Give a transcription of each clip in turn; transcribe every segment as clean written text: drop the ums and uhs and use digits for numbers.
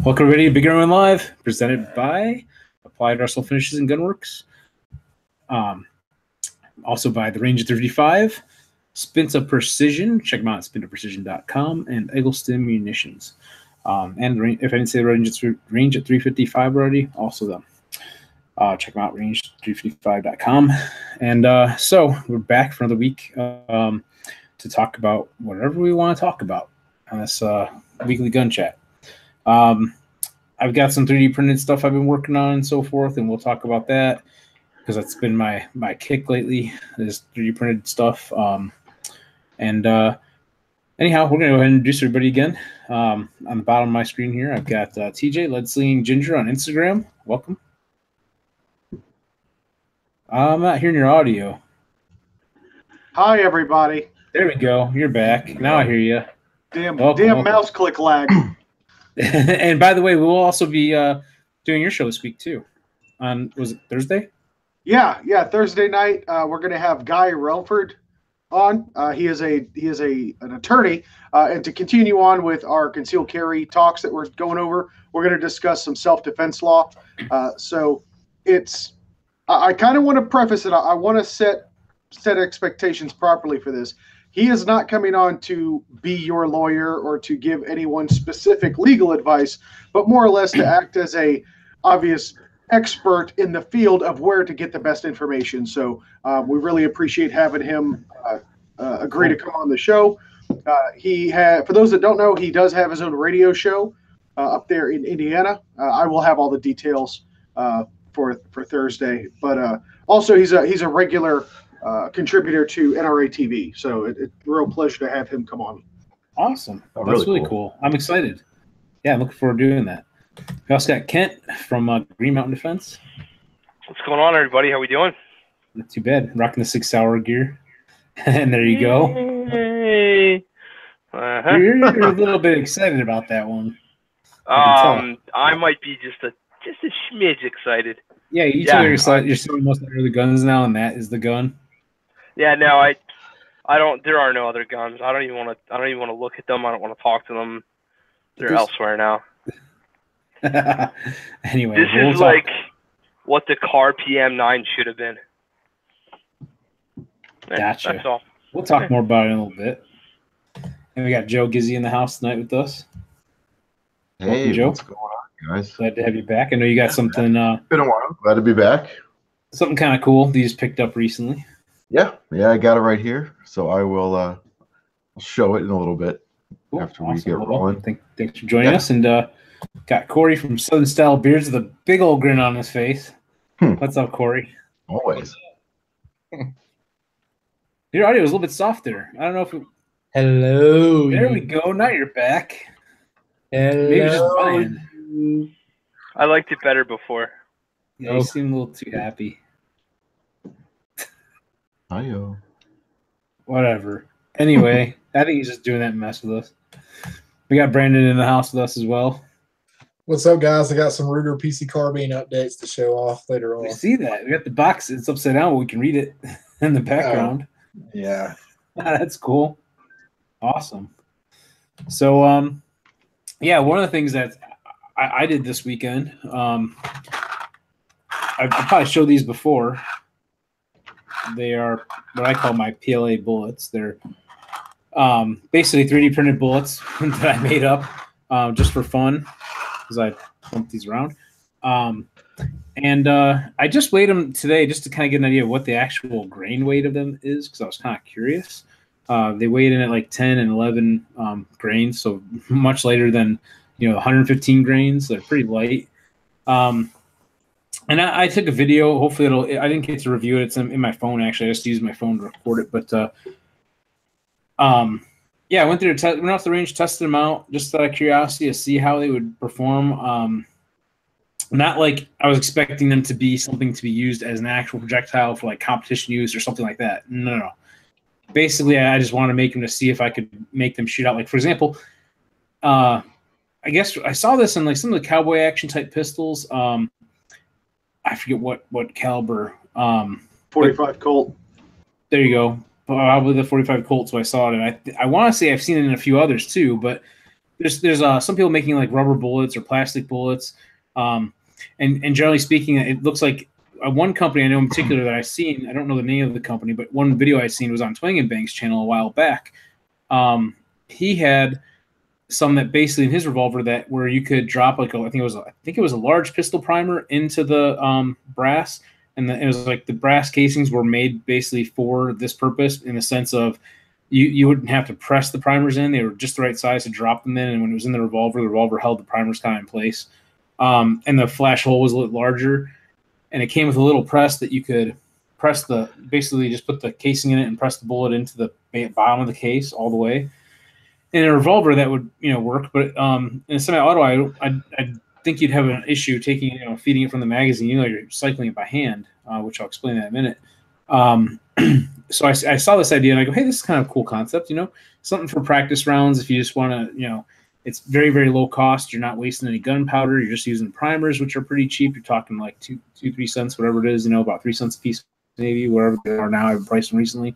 Welcome everybody to BigGunner81 Live, presented by Applied Arsenal Finishes and Gunworks. Also by the Range at 355, Spinta Precision, check them out at spintaprecision.com, and Eggleston Munitions. And if I didn't say Range at 355 already, also them. Check them out, range355.com. And so we're back for another week to talk about whatever we want to talk about on this weekly gun chat. I've got some 3D printed stuff I've been working on and so forth, and we'll talk about that because that's been my kick lately, is 3D printed stuff. Anyhow, we're going to go ahead and introduce everybody again. On the bottom of my screen here, I've got TJ, Lead Ginger on Instagram. Welcome. I'm not hearing your audio. Hi, everybody. There we go. You're back. Now I hear you. Damn mouse click lag. And by the way, we will also be doing your show this week too. Was it Thursday? Yeah, Thursday night. We're going to have Guy Relford on. He is an attorney, and to continue on with our concealed carry talks that we're going over, we're going to discuss some self-defense law. So it's. I kind of want to preface it. I want to set expectations properly for this. He is not coming on to be your lawyer or to give anyone specific legal advice, but more or less to act as a obvious expert in the field of where to get the best information. So we really appreciate having him agree to come on the show. For those that don't know, he does have his own radio show up there in Indiana. I will have all the details for Thursday, but also he's a regular contributor to NRA TV, so it's a real pleasure to have him come on. Awesome. That's really cool. I'm excited. Yeah, I'm looking forward to doing that. We also got Kent from Green Mountain Defense. What's going on, everybody? How we doing? Not too bad. Rocking the 6 hour gear. And there you go. Hey. You're a little bit excited about that one. I might be just a smidge excited. Yeah, you two are excited. You're showing most of the other guns now, and that is the gun. Yeah, no, I don't. There are no other guns. I don't even want to look at them. I don't want to talk to them. They're elsewhere now. Anyway, this is like what the car PM9 should have been. Gotcha. That's all. We'll talk more about it in a little bit. And we got Joe Gizzy in the house tonight with us. Hey, welcome, Joe. What's going on, guys? Glad to have you back. I know you got something. Been a while. Glad to be back. Something kind of cool that you just picked up recently. Yeah, I got it right here. So I will I'll show it in a little bit after we get rolling. Thanks for joining us. And got Corey from Southern Style Beards with a big old grin on his face. What's up, Corey? Always. Your audio is a little bit softer. I don't know if it... Hello. There we go. Now you're back. Hello. Maybe just mine. I liked it better before. Yeah, you seem a little too happy. Hi-yo. Whatever. Anyway, I think he's just doing that mess with us. We got Brandon in the house with us as well. What's up, guys? I got some Ruger PC Carbine updates to show off later on. We see that. We got the box. It's upside down, but we can read it in the background. Yeah. That's cool. Awesome. So, yeah, one of the things that I did this weekend, I probably showed these before. They are what I call my Pla Bullets. They're basically 3D printed bullets that I made up just for fun because I pumped these around. And I just weighed them today just to kind of get an idea of what the actual grain weight of them is because I was kind of curious. They weighed in at like 10 and 11 grains, so much lighter than 115 grains. They're pretty light. And I took a video. Hopefully, I didn't get to review it. It's in my phone actually. I just used my phone to record it. But yeah, I went off the range, tested them out, just out of curiosity to see how they would perform. Not like I was expecting them to be something to be used as an actual projectile for like competition use or something like that. No. Basically, I just wanted to make them to see if I could make them shoot out. Like, for example, I guess I saw this in like some of the cowboy action type pistols. I forget what caliber. 45 Colt. There you go. Probably the 45 Colt. So I saw it, and I want to say I've seen it in a few others too. But there's some people making like rubber bullets or plastic bullets, and generally speaking, it looks like one company I know in particular that I've seen. I don't know the name of the company, but one video I seen was on Twang & Bang's channel a while back. He had some that basically in his revolver that where you could drop like I think it was a large pistol primer into the brass, and it was like the brass casings were made basically for this purpose in the sense of you wouldn't have to press the primers in; they were just the right size to drop them in, and when it was in the revolver held the primers kind of in place, and the flash hole was a little larger, and it came with a little press that you could press basically just put the casing in it and press the bullet into the bottom of the case all the way. In a revolver that would work, but in a semi-auto, I think you'd have an issue taking feeding it from the magazine. You're cycling it by hand, which I'll explain that in a minute. So I saw this idea and I go, hey, this is kind of a cool concept. Something for practice rounds if you just want to. It's very, very low cost. You're not wasting any gunpowder. You're just using primers, which are pretty cheap. You're talking like 3 cents, whatever it is. About 3 cents a piece, maybe whatever they are now. I've priced them recently,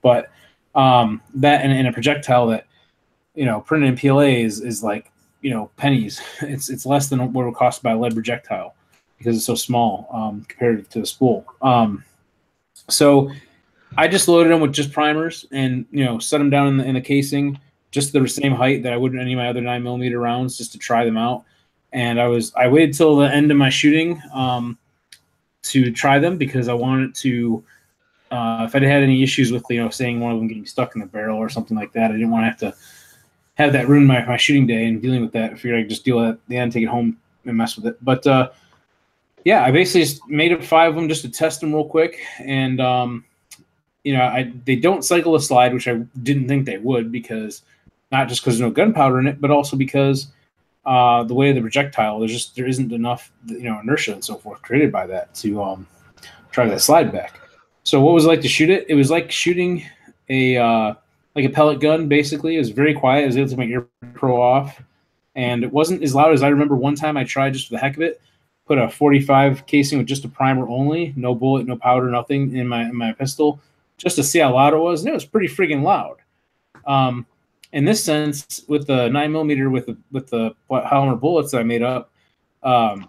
but that and a projectile that. Printed in PLA is like, pennies. It's less than what it would cost to buy a lead projectile because it's so small compared to the spool. So I just loaded them with just primers and, set them down in the casing just the same height that I would in any of my other 9mm rounds just to try them out. And I waited till the end of my shooting to try them because I wanted to, if I had any issues with, saying one of them getting stuck in the barrel or something like that, I didn't want to have that ruin my shooting day and dealing with that. I figured I could just deal with it at the end, take it home and mess with it. But yeah, I basically just made up 5 of them just to test them real quick. And, they don't cycle a slide, which I didn't think they would because not just because there's no gunpowder in it, but also because the way of the projectile, there isn't enough, inertia and so forth created by that to try that slide back. So what was it like to shoot it? It was like shooting like a pellet gun, basically. It was very quiet. I was able to make Air Pro off. And it wasn't as loud as I remember one time I tried just for the heck of it. Put a 45 casing with just a primer only, no bullet, no powder, nothing in my pistol, just to see how loud it was. And it was pretty friggin' loud. In this sense, with the 9mm with the polymer bullets that I made up,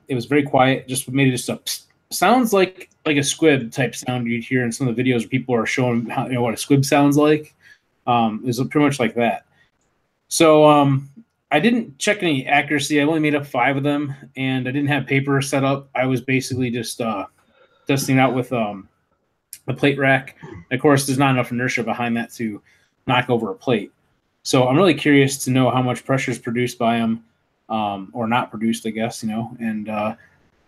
it was very quiet. Just made it just a psst. Sounds like a squib type sound you'd hear in some of the videos where people are showing how what a squib sounds like. It was pretty much like that. So I didn't check any accuracy. I only made up 5 of them, and I didn't have paper set up. I was basically just testing out with a plate rack. Of course, there's not enough inertia behind that to knock over a plate. So I'm really curious to know how much pressure is produced by them, or not produced, I guess, and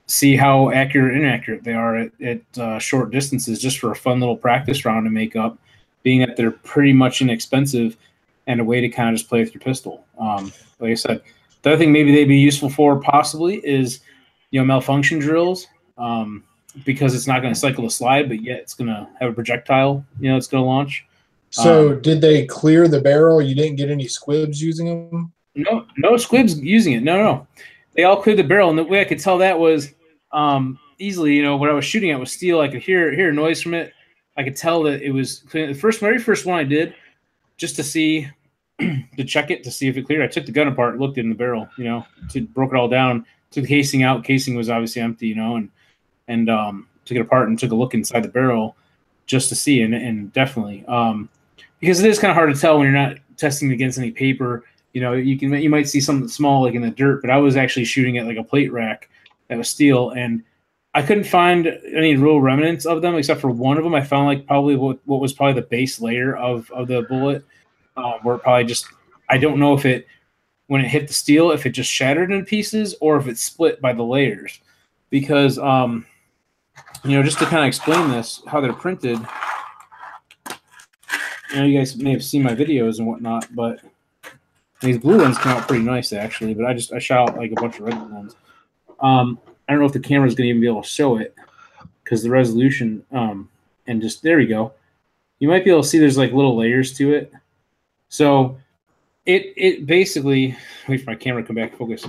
see how accurate or inaccurate they are at short distances just for a fun little practice round to make up, being that they're pretty much inexpensive and a way to kind of just play with your pistol. Like I said, the other thing maybe they'd be useful for possibly is, malfunction drills, because it's not going to cycle a slide, but yet it's going to have a projectile, it's going to launch. So did they clear the barrel? You didn't get any squibs using them? No squibs using it. No. They all cleared the barrel, and the way I could tell that was easily, what I was shooting at was steel. I could hear a noise from it. I could tell that it was clean. The very first one I did, just to see, to check it, to see if it cleared. I took the gun apart, looked in the barrel, broke it all down, took the casing out. Casing was obviously empty, and took it apart and took a look inside the barrel just to see, and definitely, because it is kind of hard to tell when you're not testing against any paper. You might see something small like in the dirt, but I was actually shooting at like a plate rack that was steel, and I couldn't find any real remnants of them except for one of them. I found like probably what was probably the base layer of the bullet, where it probably just, I don't know if it, when it hit the steel, if it just shattered into pieces or if it split by the layers. Because, just to kind of explain this, how they're printed, you guys may have seen my videos and whatnot, but these blue ones come out pretty nice actually, but I shot out like a bunch of red ones. I don't know if the camera's going to even be able to show it because the resolution, and just, there we go. You might be able to see there's like little layers to it. So it basically, wait for my camera to come back and focus.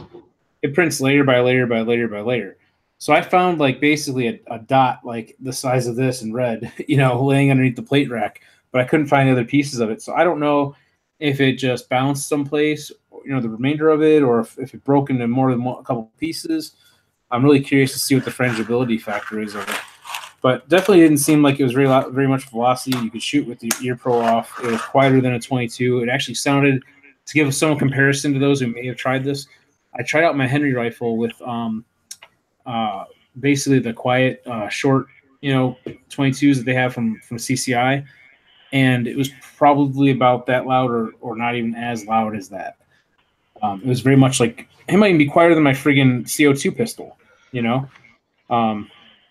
It prints layer by layer by layer by layer. So I found like basically a dot like the size of this in red, laying underneath the plate rack, but I couldn't find the other pieces of it. So I don't know if it just bounced someplace, the remainder of it, or if it broke into more than a couple pieces. I'm really curious to see what the frangibility factor is of it. But definitely didn't seem like it was very much velocity. You could shoot with the ear pro off. It was quieter than a 22. It actually sounded, to give some comparison to those who may have tried this, I tried out my Henry rifle with basically the quiet short 22s that they have from CCI, and it was probably about that loud or not even as loud as that. It was very much like, it might even be quieter than my friggin' CO2 pistol,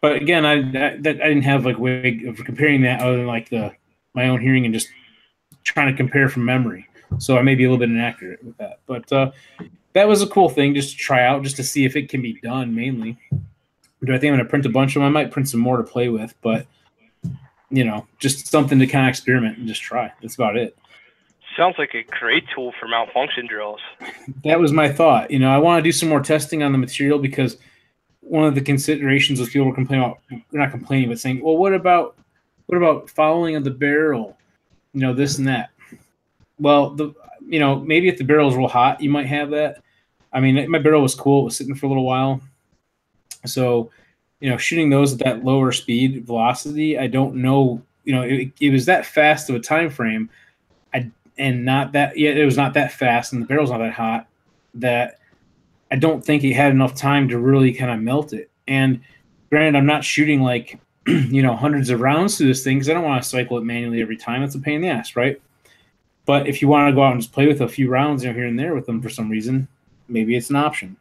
but again, I didn't have like way of comparing that other than like my own hearing and just trying to compare from memory. So I may be a little bit inaccurate with that, but that was a cool thing just to try out, just to see if it can be done. Mainly, do I think I'm going to print a bunch of them? I might print some more to play with, but just something to kind of experiment and just try. That's about it. Sounds like a great tool for malfunction drills. That was my thought. I want to do some more testing on the material, because one of the considerations was people were complaining about, not complaining, but saying, well, what about fouling of the barrel? This and that. Well, maybe if the barrel is real hot, you might have that. I mean, my barrel was cool. It was sitting for a little while. So, shooting those at that lower speed velocity, I don't know, it was that fast of a time frame. It was not that fast, and the barrel's not that hot, that I don't think it had enough time to really kind of melt it. And granted, I'm not shooting like, hundreds of rounds through this thing, because I don't want to cycle it manually every time. It's a pain in the ass, right? But if you want to go out and just play with a few rounds here and there with them for some reason, maybe it's an option.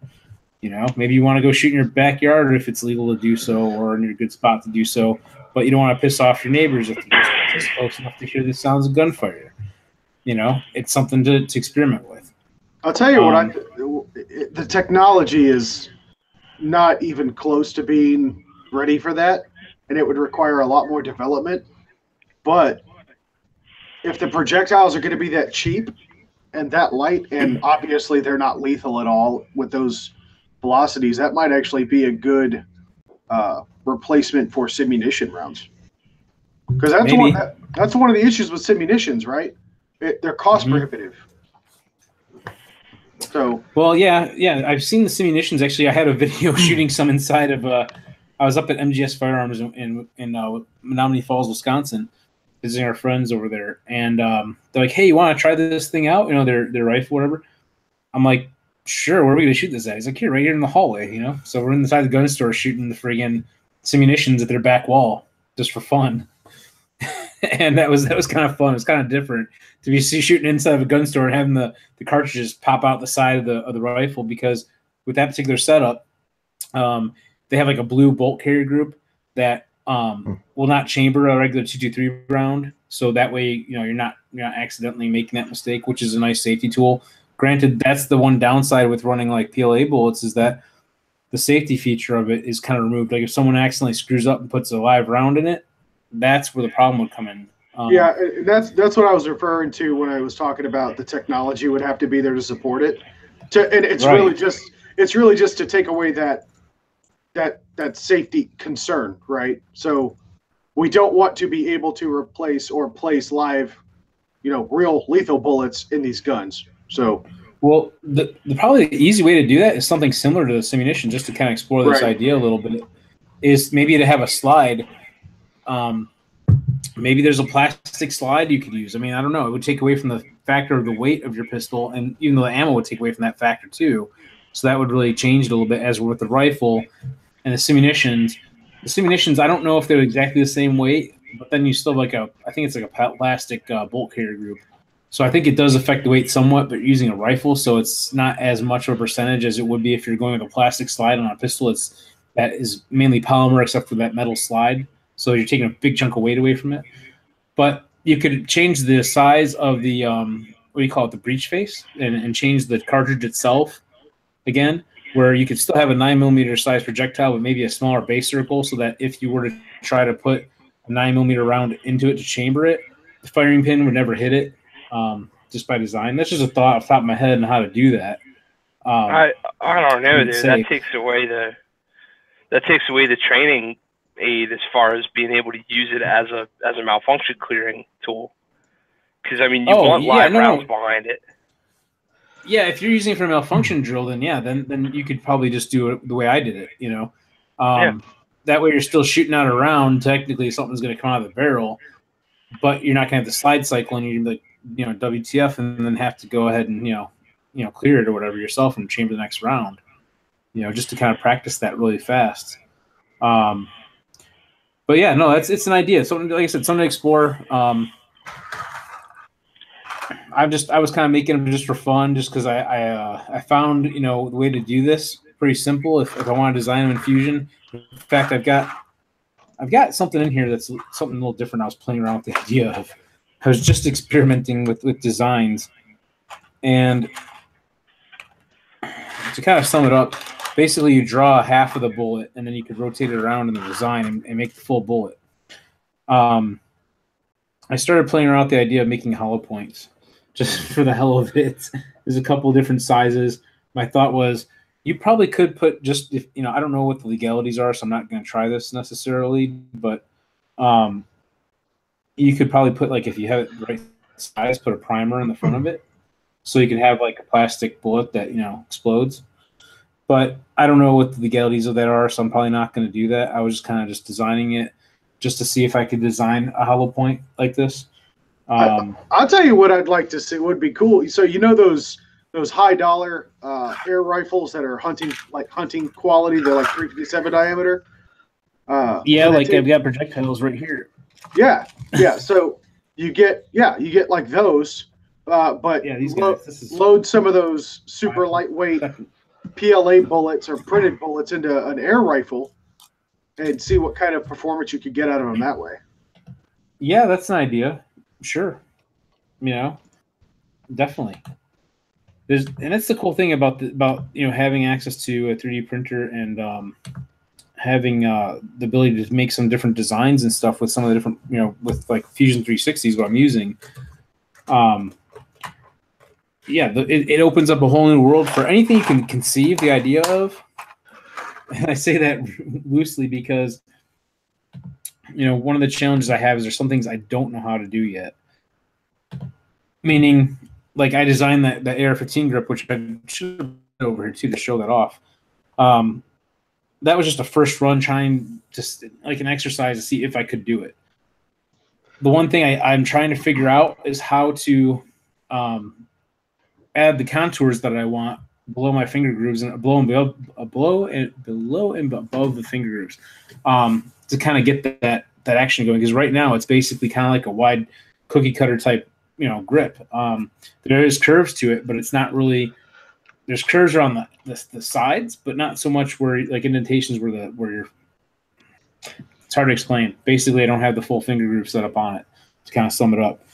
Maybe you want to go shoot in your backyard if it's legal to do so, or in a good spot to do so, but you don't want to piss off your neighbors if they're just close enough to hear the sounds of gunfire. It's something to experiment with. I'll tell you the technology is not even close to being ready for that, and it would require a lot more development. But if the projectiles are going to be that cheap and that light, and obviously they're not lethal at all with those velocities, that might actually be a good replacement for simunition rounds. Because that's one of the issues with simunitions, right? They're cost prohibitive. So, well, yeah, I've seen the simunitions. Actually, I had a video shooting some inside of. I was up at MGS Firearms in Menominee Falls, Wisconsin, visiting our friends over there, and they're like, "Hey, you want to try this thing out? Their rifle, whatever." I'm like, "Sure. Where are we gonna shoot this at?" He's like, "Here, right here in the hallway." So we're inside the gun store shooting the friggin' simunitions at their back wall just for fun. And that was kind of fun. It was kind of different to be shooting inside of a gun store and having the cartridges pop out the side of the rifle, because with that particular setup, they have like a blue bolt carrier group that will not chamber a regular 223 round. So that way, you're not accidentally making that mistake, which is a nice safety tool. Granted, that's the one downside with running like Pla Bullets, is that the safety feature of it is kind of removed. Like if someone accidentally screws up and puts a live round in it, that's where the problem would come in. Yeah, that's what I was referring to when I was talking about the technology would have to be there to support it. And it's right. really just to take away that safety concern, right? So we don't want to be able to replace or place live, real lethal bullets in these guns. So, well, the probably the easy way to do that is something similar to the simunition, just to kind of explore this idea a little bit, is maybe to have a slide. Maybe there's a plastic slide you could use. I mean, I don't know. It would take away from the factor of the weight of your pistol, and even though the ammo would take away from that factor too. So that would really change it a little bit, as with the rifle and the simunitions. The simunitions, I don't know if they're exactly the same weight, but then you still have I think it's like a plastic bolt carrier group. So I think it does affect the weight somewhat, but you're using a rifle, so it's not as much of a percentage as it would be if you're going with a plastic slide on a pistol. That is mainly polymer, except for that metal slide. So you're taking a big chunk of weight away from it. But you could change the size of the, the breech face, and change the cartridge itself again, where you could still have a 9mm size projectile, but maybe a smaller base circle, so that if you were to try to put a 9mm round into it to chamber it, the firing pin would never hit it, just by design. That's just a thought off the top of my head on how to do that. I don't know, dude. That takes away the training aid as far as being able to use it as a malfunction clearing tool, because I mean you want live rounds behind it. Yeah, if you're using it for a malfunction drill, then yeah, then you could probably just do it the way I did it. You know, that way you're still shooting out a round. Technically, something's going to come out of the barrel, but you're not going to have the slide cycle, and you're like, you know, WTF, and then have to go ahead and you know clear it or whatever yourself and chamber the next round. You know, just to kind of practice that really fast. But yeah, no, it's an idea. Something, like I said, something to explore. I was kind of making them just for fun, just because I found, you know, the way to do this pretty simple. If I want to design them in Fusion, in fact, I've got something in here that's something a little different. I was playing around with the idea of. I was just experimenting with designs, and to kind of sum it up, basically you draw half of the bullet, and then you could rotate it around in the design and make the full bullet. I started playing around with the idea of making hollow points. Just for the hell of it. There's a couple of different sizes. My thought was you probably could put just, if you know, I don't know what the legalities are, so I'm not going to try this necessarily, but you could probably put, like, if you have it the right size, put a primer in the front of it, so you could have like a plastic bullet that, you know, explodes. But I don't know what the legalities of that are, so I'm probably not going to do that. I was just kind of just designing it just to see if I could design a hollow point like this. I'll tell you what I'd like to see would be cool. So you know those high dollar air rifles that are hunting quality. They're like 357 diameter. Yeah, like I've got projectiles right here. Yeah. So you get like those, but yeah, these guys, load some of those super lightweight PLA bullets or printed bullets into an air rifle, and see what kind of performance you could get out of them that way. Yeah, that's an idea. Sure, you know, definitely. And that's the cool thing about you know, having access to a 3D printer and having the ability to make some different designs and stuff with some of the different, you know, with like Fusion 360s, what I'm using. Yeah, it opens up a whole new world for anything you can conceive the idea of. And I say that loosely because, you know, one of the challenges I have is there's some things I don't know how to do yet. Meaning, like, I designed that AR-15 grip, which I should have put over here too to show that off. That was just a first run, trying to, like, an exercise to see if I could do it. The one thing I'm trying to figure out is how to add the contours that I want below my finger grooves and below and above the finger grooves, to kind of get that action going. Because right now it's basically kind of like a wide cookie cutter type, you know, grip. There is curves to it, but it's not really. There's curves around the sides, but not so much where, like, indentations where you're. It's hard to explain. Basically, I don't have the full finger groove set up on it to kind of sum it up,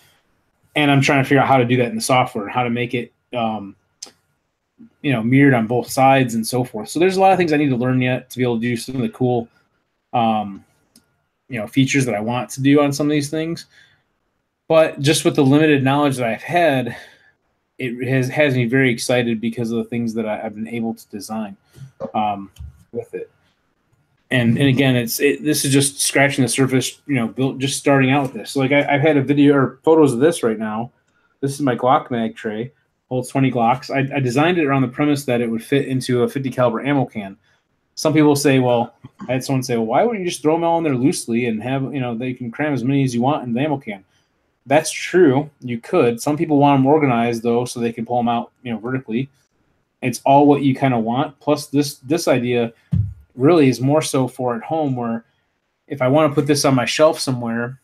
and I'm trying to figure out how to do that in the software, how to make it, you know, mirrored on both sides and so forth. So there's a lot of things I need to learn yet to be able to do some of the cool, you know, features that I want to do on some of these things. But just with the limited knowledge that I've had, it has me very excited because of the things that I've been able to design with it. And again, this is just scratching the surface, you know, just starting out with this. So, like, I've had a video or photos of this right now. This is my Glock Mag Tray, holds 20 Glocks. I designed it around the premise that it would fit into a 50 caliber ammo can. Some people say, well, I had someone say, well, why wouldn't you just throw them all in there loosely and have, you know, they can cram as many as you want in the ammo can? That's true. You could. Some people want them organized, though, so they can pull them out, you know, vertically. It's all what you kind of want. Plus, this idea really is more so for at home, where if I want to put this on my shelf somewhere,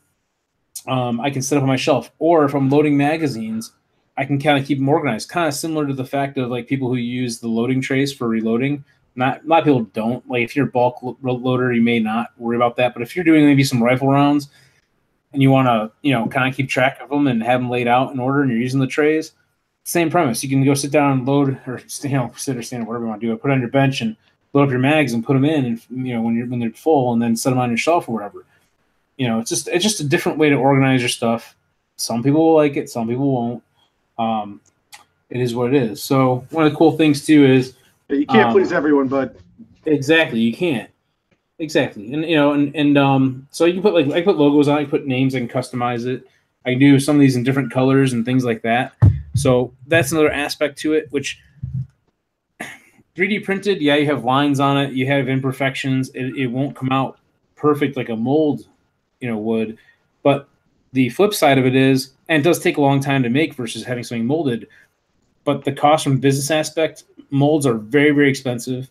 I can set up on my shelf. Or if I'm loading magazines, I can kind of keep them organized. Kind of similar to the fact of, like, people who use the loading trays for reloading. A lot of people don't. Like, if you're a bulk loader, you may not worry about that. But if you're doing maybe some rifle rounds and you want to, you know, kind of keep track of them and have them laid out in order, and you're using the trays, same premise. You can go sit down and load, or, you know, sit or stand, or whatever you want to do. Put it on your bench and load up your mags and put them in, and, you know, when they're full, and then set them on your shelf or whatever. You know, it's just a different way to organize your stuff. Some people will like it, some people won't. It is what it is. So one of the cool things too is you can't please everyone, bud. Exactly, you can't. Exactly, and you know, and so you can put, like, I put logos on it, I can put names, I can customize it. I can do some of these in different colors and things like that. So that's another aspect to it, which 3D printed, yeah, you have lines on it, you have imperfections, it won't come out perfect like a mold, would. But the flip side of it is, and it does take a long time to make versus having something molded, but the cost from a business aspect, molds are very, very expensive.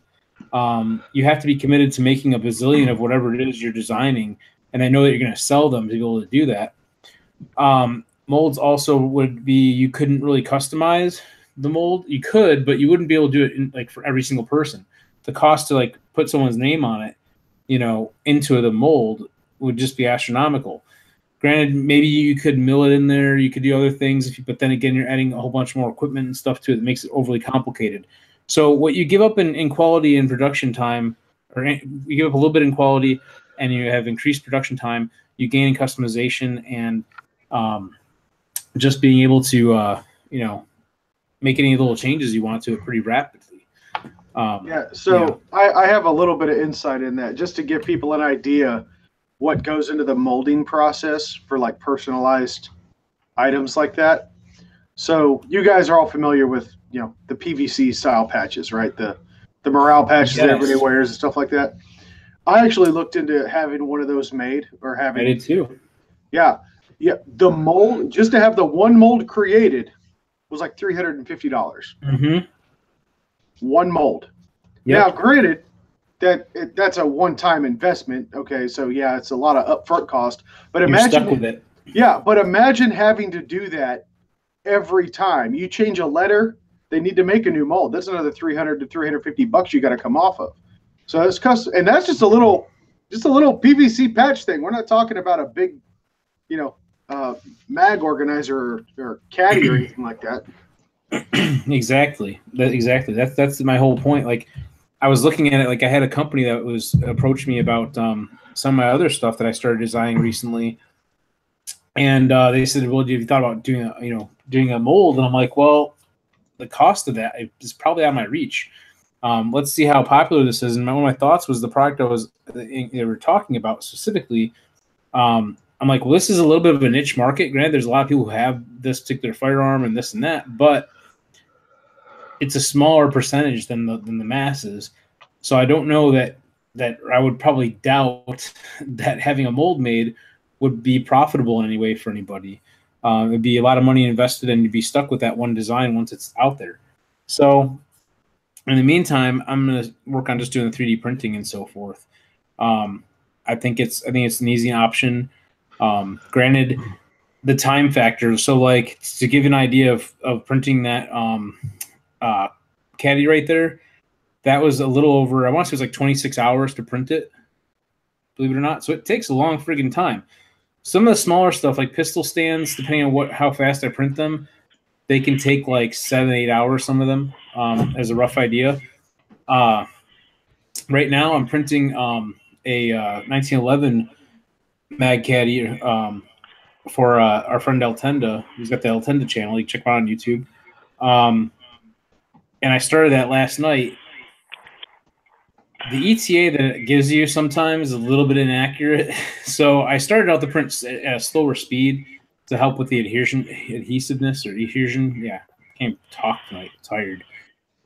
You have to be committed to making a bazillion of whatever it is you're designing, and I know that you're going to sell them to be able to do that. Molds also would be, you couldn't really customize the mold. You could, but you wouldn't be able to do it for every single person. The cost to put someone's name on it, into the mold would just be astronomical. Granted, maybe you could mill it in there, you could do other things, but then again, you're adding a whole bunch more equipment and stuff to it that makes it overly complicated. So what you give up in quality and production time, or you give up a little bit in quality and you have increased production time, you gain in customization and just being able to, make any little changes you want to it pretty rapidly. I have a little bit of insight in that just to give people an idea what goes into the molding process for personalized items like that. So you guys are all familiar with, the PVC style patches, right? The morale patches that everybody wears and stuff like that. I actually looked into having one of those made, or having. I did too. Yeah. Yeah. The mold, just to have the one mold created, was like $350. Mm-hmm. One mold. Yep. Now, granted, that's a one-time investment. Okay, so yeah, it's a lot of upfront cost. But you're stuck with it. Yeah, but imagine having to do that every time you change a letter. They need to make a new mold. That's another $300 to $350 you got to come off of. So it's custom, and that's just a little PVC patch thing. We're not talking about a big, mag organizer or caddy or anything like that. Exactly. That's my whole point. I was looking at it, I had a company that was approached me about some of my other stuff that I started designing recently, and they said, "Well, have you thought about doing a mold?" And I'm like, "Well, the cost of that is probably out of my reach. Let's see how popular this is." And one of my thoughts was the product they were talking about specifically. I'm like, well, this is a little bit of a niche market. Granted, there's a lot of people who have this particular firearm and this and that, but it's a smaller percentage than the masses. So I don't know that I would probably doubt that having a mold made would be profitable in any way for anybody. It'd be a lot of money invested, and you'd be stuck with that one design once it's out there. So in the meantime, I'm going to work on just doing the 3D printing and so forth. I think it's an easy option. Granted, the time factor. So to give you an idea of printing that caddy right there, that was a little over, I want to say it was 26 hours to print it, believe it or not. So it takes a long friggin' time. Some of the smaller stuff, like pistol stands, depending on how fast I print them, they can take 7-8 hours, some of them, as a rough idea. Right now I'm printing a 1911 mag caddy for our friend El Tenda. He's got the El Tenda channel. You can check him out on YouTube. And I started that last night. The ETA that it gives you sometimes is a little bit inaccurate. So I started out the print at a slower speed to help with the adhesiveness or adhesion. Yeah, I can't talk tonight. I'm tired.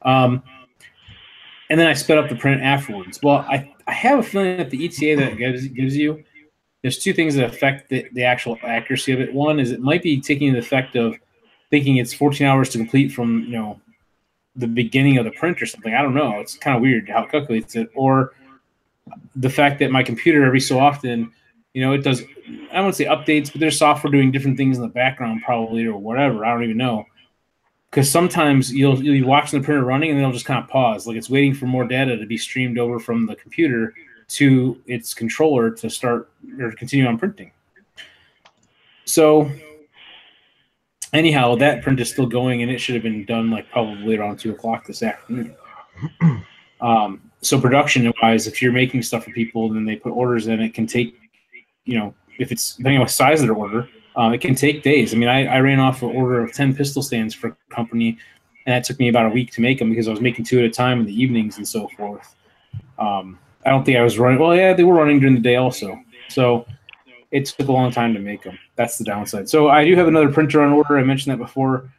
And then I sped up the print afterwards. Well, I have a feeling that the ETA that it gives you, there's two things that affect the actual accuracy of it. One is it might be taking the effect of thinking it's 14 hours to complete from, the beginning of the print or something. I don't know. It's kind of weird how it calculates it. Or the fact that my computer every so often, it does, I won't say updates, but there's software doing different things in the background probably or whatever. I don't even know. Because sometimes you'll be watching the printer running and then it'll just kind of pause. It's waiting for more data to be streamed over from the computer to its controller to start or continue on printing. So anyhow, that print is still going, and it should have been done probably around 2 o'clock this afternoon. So production-wise, if you're making stuff for people and then they put orders in, it can take, if it's depending on what size of their order, it can take days. I mean, I ran off an order of 10 pistol stands for a company, and that took me about a week to make them because I was making 2 at a time in the evenings and so forth. I don't think I was running. Well, yeah, they were running during the day also. So it took a long time to make them. That's the downside. So I do have another printer on order. I mentioned that before.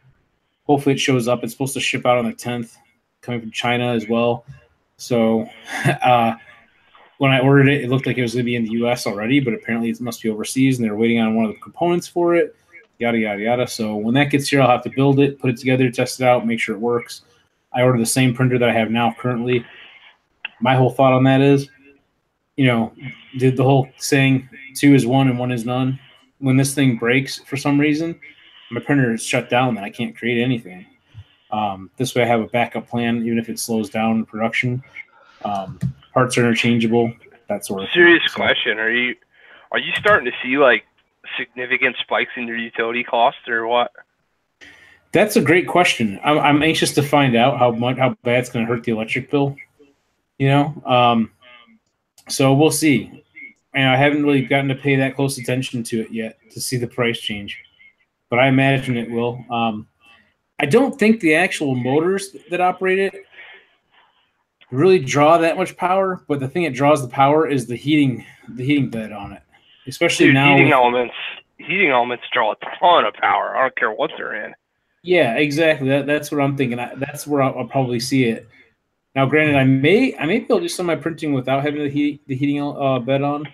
hopefully it shows up. It's supposed to ship out on the 10th, coming from China as well. So when I ordered it, it looked like it was going to be in the U.S. already, but apparently it must be overseas, and they're waiting on one of the components for it, yada, yada, yada. So when that gets here, I'll have to build it, put it together, test it out, make sure it works. I ordered the same printer that I have now currently. My whole thought on that is, did the whole saying 2 is 1 and 1 is none. When this thing breaks for some reason, my printer is shut down, then I can't create anything. This way I have a backup plan, even if it slows down in production. Parts are interchangeable, that sort of thing. Serious question. Are you starting to see like significant spikes in your utility costs or what? That's a great question. I'm anxious to find out how bad it's going to hurt the electric bill. So we'll see. And I haven't really gotten to pay that close attention to it yet to see the price change, but I imagine it will. I don't think the actual motors that operate it really draw that much power, but the thing that draws the power is the heating bed on it, especially Dude, now. Heating elements draw a ton of power. I don't care what they're in. Yeah, exactly. That's what I'm thinking. That's where I'll probably see it. Now, granted, I may be able to do some of my printing without having the heating bed on,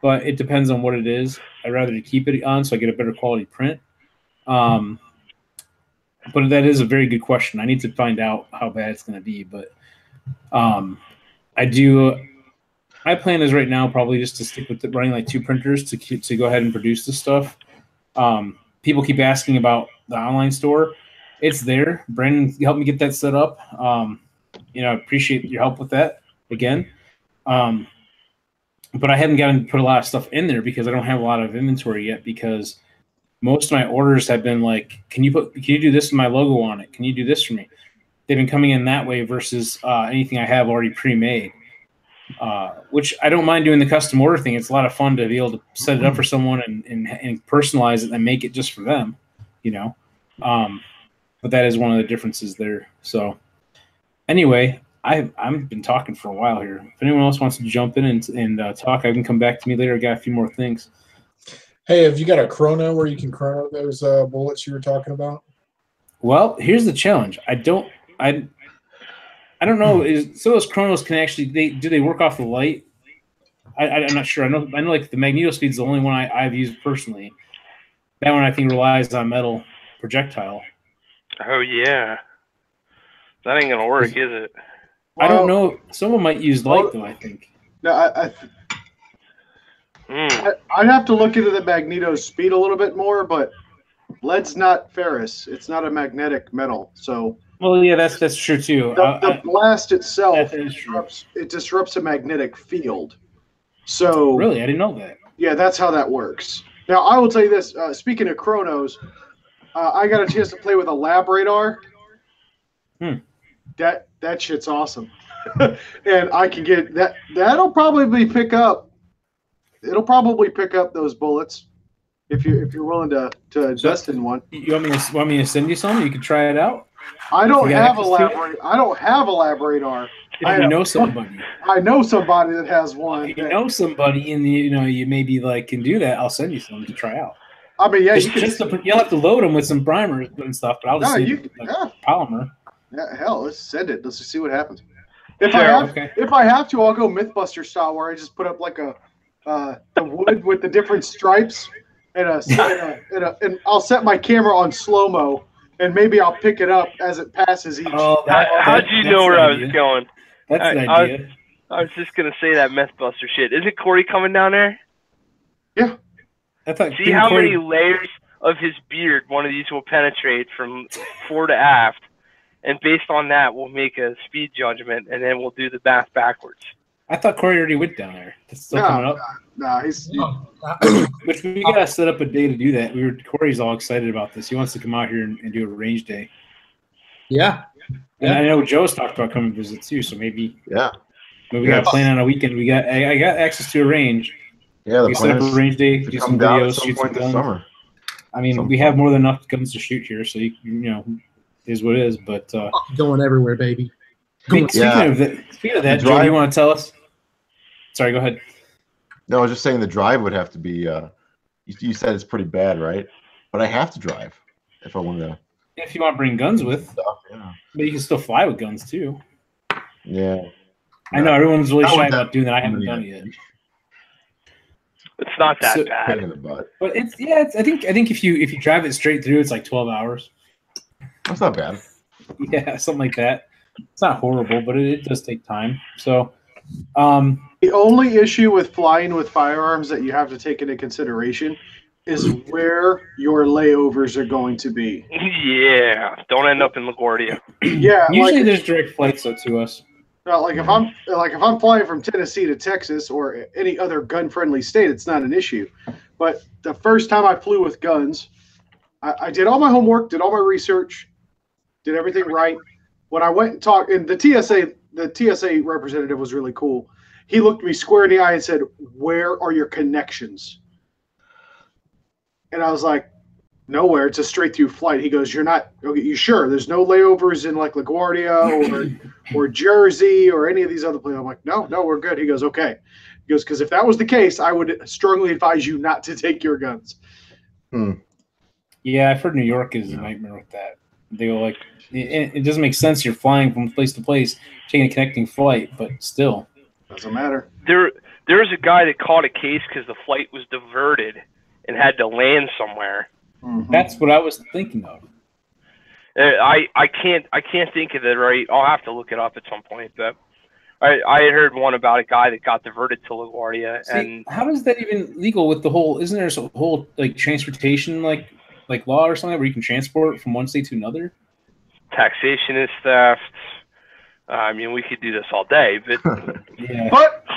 but it depends on what it is. I'd rather keep it on so I get a better quality print. But that is a very good question. I need to find out how bad it's going to be. But I do. My plan is right now probably just to stick with running like 2 printers to go ahead and produce this stuff. People keep asking about the online store. It's there. Brandon helped me get that set up. I appreciate your help with that again. But I haven't gotten to put a lot of stuff in there because I don't have a lot of inventory yet, because most of my orders have been like, can you do this with my logo on it? Can you do this for me? They've been coming in that way versus anything I have already pre-made, which I don't mind doing the custom order thing. It's a lot of fun to be able to set it up for someone and personalize it and make it just for them, but that is one of the differences there. So anyway, I've been talking for a while here. If anyone else wants to jump in and talk, I can come back to me later. I got a few more things. Hey, have you got a chrono where you can chrono those bullets you were talking about? Well, here's the challenge. I don't know. So those chronos can actually do they work off the light? I'm not sure. I know like the magneto speed's the only one I've used personally. That one I think relies on metal projectile. Oh yeah, that ain't gonna work, is it? Well, I don't know. Someone might use light though. I think. No, I'd have to look into the magneto's speed a little bit more, but lead's not ferrous. It's not a magnetic metal, so. Well, yeah, that's true too. The blast itself disrupts a magnetic field. So really, I didn't know that. Yeah, that's how that works. Now, I will tell you this. Speaking of chronos, I got a chance to play with a lab radar. That shit's awesome, and I can get that. That'll probably pick up. It'll probably pick up those bullets if you're willing to invest in one. You want me to send you some? You can try it out. I don't have a lab radar. You know somebody. I know somebody that has one. You know somebody, and you maybe can do that. I'll send you some to try out. I mean, yeah, you'll have to load them with some primers and stuff, but I'll just polymer. Yeah, hell, let's send it. Let's just see what happens. If I have to, I'll go MythBuster style, where I just put up like the wood with the different stripes, and I'll set my camera on slow mo, and maybe I'll pick it up as it passes each. Oh, how'd you know where I was going? That's an idea. I was just gonna say that MythBuster shit. Isn't Corey coming down there? Yeah. See how many layers of his beard one of these will penetrate from fore to aft, and based on that, we'll make a speed judgment, and then we'll do the math backwards. I thought Corey already went down there. It's still coming up. Which we gotta set up a day to do that. Corey's all excited about this. He wants to come out here and do a range day. Yeah. And I know Joe's talked about coming to visit too, so maybe we got to plan on a weekend. I got access to a range. Yeah, we set up a range day, do some videos, shoot some guns. Summer. I mean, we have more than enough guns to shoot here, so it is what it is. But going everywhere, baby. Speaking of that, Joe, do you want to tell us? Sorry, go ahead. No, I was just saying the drive would have to be. You said it's pretty bad, right? But I have to drive if I wanted to If you want to bring guns with, stuff. Yeah. but you can still fly with guns too. Yeah. I know everyone's really Not shy with that about doing that. I haven't many done it yet. It's not that So- bad. Pain in the butt. But it's I think if you drive it straight through, it's like 12 hours. That's not bad. Yeah, something like that. It's not horrible, but it does take time. So, The only issue with flying with firearms that you have to take into consideration is where your layovers are going to be. Yeah, don't end up in LaGuardia. Yeah, usually like, there's direct flights though to us. like if I'm flying from Tennessee to Texas or any other gun-friendly state, it's not an issue. But the first time I flew with guns, I did all my homework, did all my research, did everything right. When I went and talked, and the TSA representative was really cool. He looked me square in the eye and said, "Where are your connections?" And I was like, "Nowhere. It's a straight through flight." He goes, "You're not okay? You sure? There's no layovers in like LaGuardia or Jersey or any of these other places?" I'm like, "No, we're good." He goes, "Okay." He goes, "Because if that was the case, I would strongly advise you not to take your guns." Yeah, I've heard New York is a nightmare with that. They go like, it doesn't make sense. You're flying from place to place, taking a connecting flight, but still. Doesn't matter. There was a guy that caught a case because the flight was diverted and had to land somewhere. Mhm. That's what I was thinking of. I can't think of it right. I'll have to look it up at some point. But I had heard one about a guy that got diverted to LaGuardia. See, And how is that even legal with the whole? Isn't there a whole like transportation like law or something where you can transport from one state to another? taxation is theft. I mean, we could do this all day, but Yeah.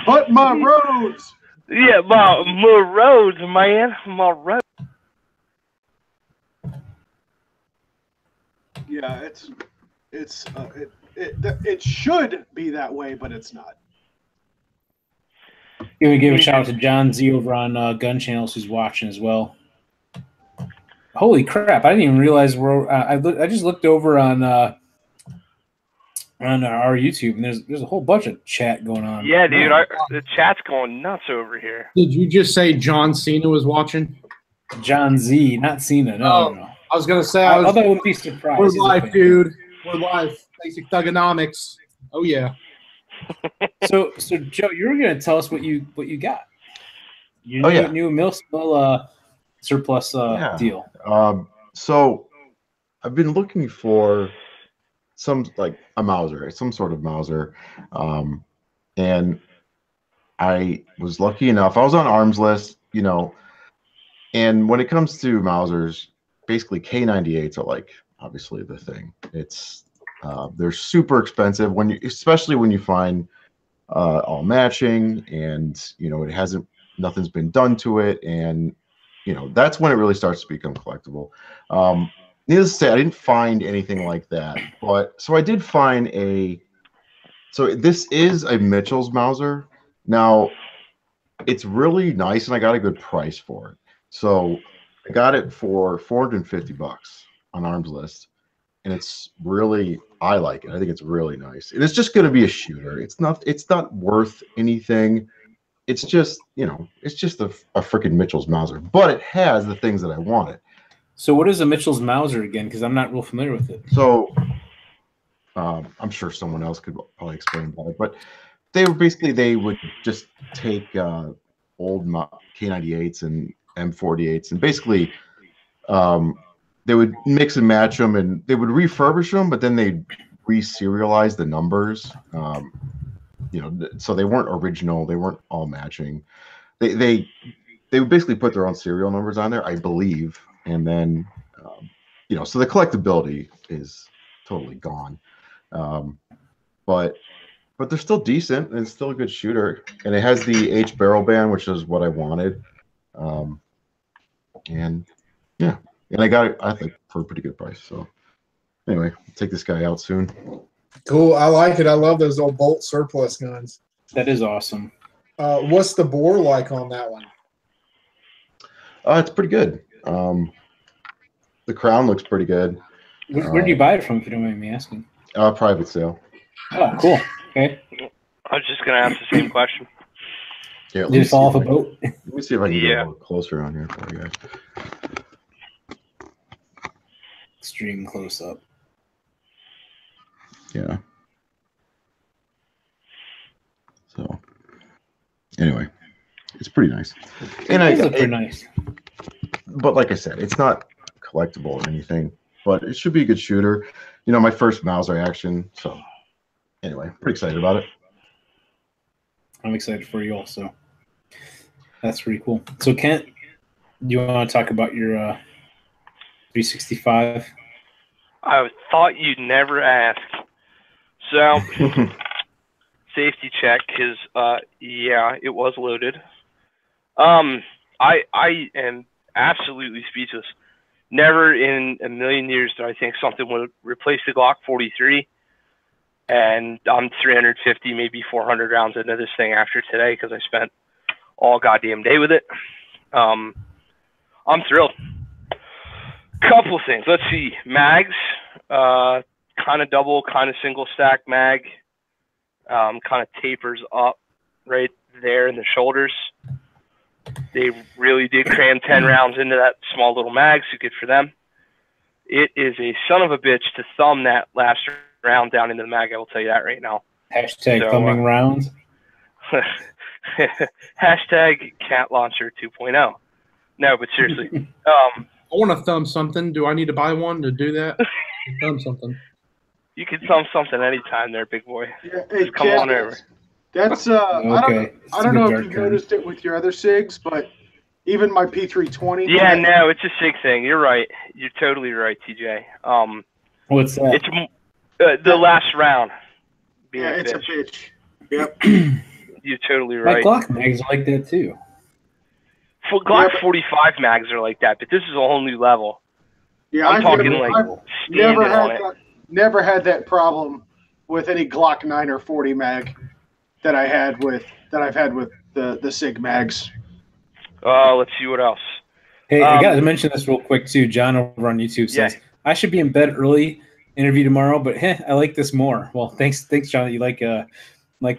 But my roads. yeah, my roads, man, my roads. Yeah, it should be that way, but it's not. Give a shout out to John Z over on Gun Channels who's watching as well. Holy crap! I didn't even realize we're. I just looked over on our YouTube and there's a whole bunch of chat going on. Yeah, dude, the chat's going nuts over here. Did you just say John Cena was watching? John Z, not Cena. No. I was gonna say I wouldn't be surprised. we're He's a live, fan. dude. We're live. Basic thugonomics. Oh yeah. So Joe, you were gonna tell us what you got. Your new Mill surplus deal. So I've been looking for some like a Mauser, some sort of Mauser, and I was lucky enough. I was on Arms List, you know, and when it comes to Mausers, basically K98s are like obviously the thing. It's they're super expensive especially when you find all matching, and you know nothing's been done to it, and you know that's when it really starts to become collectible. Needless to say, I didn't find anything like that, but so I did find so this is a Michels Mauser. Now it's really nice, and I got a good price for it. So I got it for $450 on Arms List, and it's really, I like it. I think it's really nice, and it's just going to be a shooter. It's not worth anything. It's just, you know, it's just a freaking Michels Mauser, but it has the things that I wanted. So what is a Michels Mauser again? Because I'm not real familiar with it. So I'm sure someone else could probably explain better, but they would just take old K98s and M48s, and basically they would mix and match them, and they would refurbish them, but then they'd re-serialize the numbers. You know, so they weren't original. They weren't all matching. They would basically put their own serial numbers on there, I believe, and then you know, so the collectability is totally gone. But they're still decent, and it's still a good shooter, and it has the H barrel band, which is what I wanted. And yeah, and I got it, I think, for a pretty good price. So anyway, I'll take this guy out soon. Cool. I like it. I love those old bolt surplus guns. That is awesome. What's the bore like on that one? It's pretty good. The crown looks pretty good. Where do you buy it from, if you don't mind me asking? Private sale. Oh, cool. Okay. I was just gonna ask the same question. Yeah, let Did me it fall off see a boat? Let me see if I can get Yeah. a little closer on here for you guys. extreme close up. Yeah. So anyway, it's pretty nice. And Those look pretty nice. But like I said, it's not collectible or anything, but it should be a good shooter. You know, my first Mauser action. So anyway, pretty excited about it. I'm excited for you also. That's pretty cool. So Kent, do you want to talk about your 365? I thought you'd never ask. So, safety check, because, yeah, it was loaded. I am absolutely speechless. Never in a million years did I think something would replace the Glock 43. And I'm 350, maybe 400 rounds into this thing after today because I spent all goddamn day with it. I'm thrilled. Couple things. Let's see. Mags, kind of double, kind of single stack mag. Kind of tapers up right there in the shoulders. They really did cram 10 rounds into that small little mag, so good for them. It is a son of a bitch to thumb that last round down into the mag, I will tell you that right now. Hashtag thumbing rounds. Hashtag cat launcher 2.0. No, but seriously. I want to thumb something. Do I need to buy one to do that? Thumb something. You can thumb something anytime there, big boy. Yeah, hey, come on over. That's okay. I don't know if you've noticed it with your other SIGs, but even my P320. Yeah, no, it's a SIG thing. You're right. You're totally right, TJ. What's that? It's the last round. Yeah, it's a bitch. Yep. You're totally right. My Glock mags are like that too. Glock 45 mags are like that, but this is a whole new level. Yeah, I'm talking like never had that problem with any Glock 9 or 40 mag that I've had with the SIG mags. Let's see what else. Hey, I got to mention this real quick too. John over on YouTube says I should be in bed early. Interview tomorrow, but I like this more. Well, thanks, John. That you like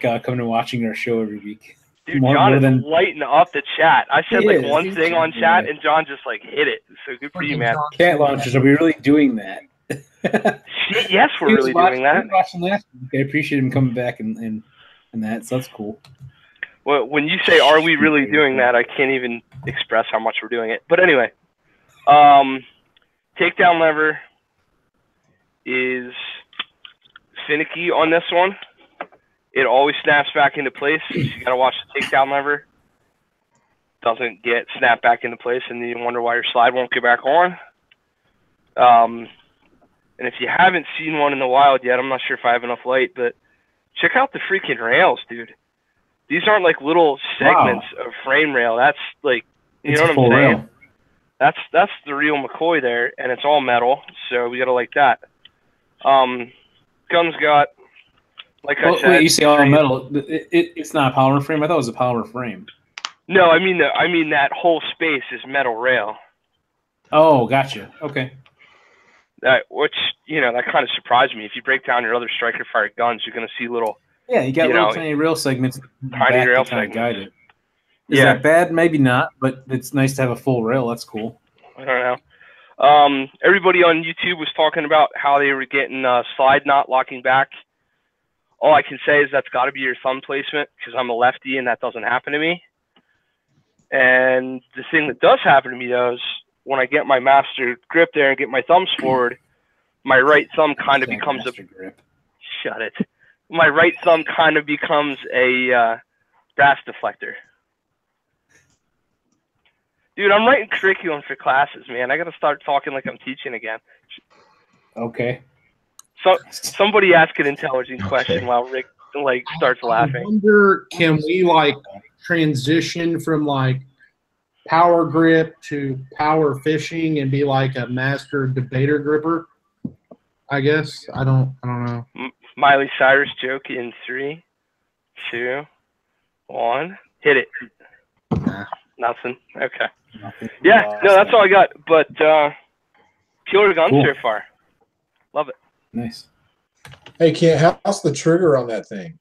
coming and watching our show every week. Dude, John is lighting up the chat. I said like one thing on chat, and John just like hit it. So good for you, man. Cat launchers, are we really doing that? Shit, yes, we're really doing that. Watching last week. I appreciate him coming back and that. So that's cool. Well, when you say "Are we really doing that?" I can't even express how much we're doing it. But anyway, takedown lever is finicky on this one. It always snaps back into place. You got to watch the takedown lever. Doesn't get snapped back into place, and then you wonder why your slide won't get back on. And if you haven't seen one in the wild yet, I'm not sure if I have enough light, but check out the freaking rails, dude. These aren't like little segments of frame rail. That's like, you know what I'm saying? Rail. That's the real McCoy there, and it's all metal, so we got to like that. Gun's got, like I said. Wait, you say all metal? It's not a polymer frame. I thought it was a polymer frame. No, I mean that whole space is metal rail. Oh, gotcha. Okay. Which that kind of surprised me. If you break down your other striker fired guns, you're going to see little. Yeah, you got little tiny rail segments. Tiny rail segments. Guided. Is that bad? Maybe not, but it's nice to have a full rail. That's cool. I don't know. Everybody on YouTube was talking about how they were getting slide knot locking back. All I can say is that's got to be your thumb placement because I'm a lefty and that doesn't happen to me. And the thing that does happen to me, though, is when I get my master grip there and get my thumbs forward, my right thumb kind of becomes a grip. Shut it. My right thumb kind of becomes a brass deflector. Dude, I'm writing curriculum for classes, man. I got to start talking like I'm teaching again. Okay. So somebody ask an intelligent question while Rick starts laughing. I wonder, can we transition from power grip to power fishing and be like a master debater gripper? I guess I don't know. Miley Cyrus joke in 3, 2, 1. Hit it. Nah. Nothing. Okay. Yeah, no, that's all I got. But killer gun so far. Love it. Nice. Hey, Kent, how's the trigger on that thing?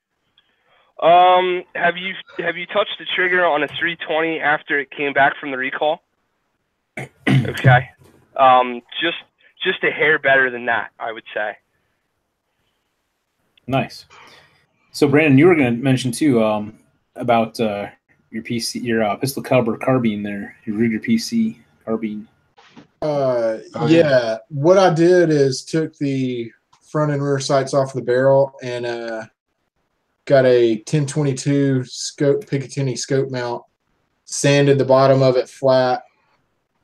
Have you touched the trigger on a 320 after it came back from the recall? Okay. just a hair better than that, I would say. Nice. So Brandon, you were going to mention too about your PC, your pistol caliber carbine there, your Ruger PC carbine. Yeah. What I did is took the front and rear sights off the barrel and got a 1022 scope Picatinny scope mount, sanded the bottom of it flat,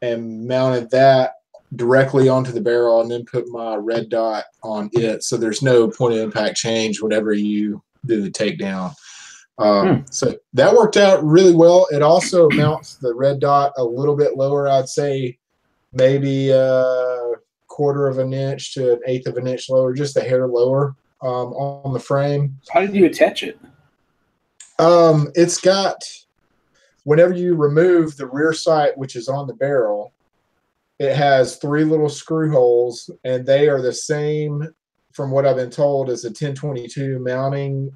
and mounted that directly onto the barrel, and then put my red dot on it. So there's no point of impact change whenever you do the takedown. So that worked out really well. It also mounts the red dot a little bit lower. I'd say maybe a quarter of an inch to an eighth of an inch lower, just a hair lower on the frame. How did you attach it? It's got, whenever you remove the rear sight, which is on the barrel, it has 3 little screw holes, and they are the same, from what I've been told, as a 1022 mounting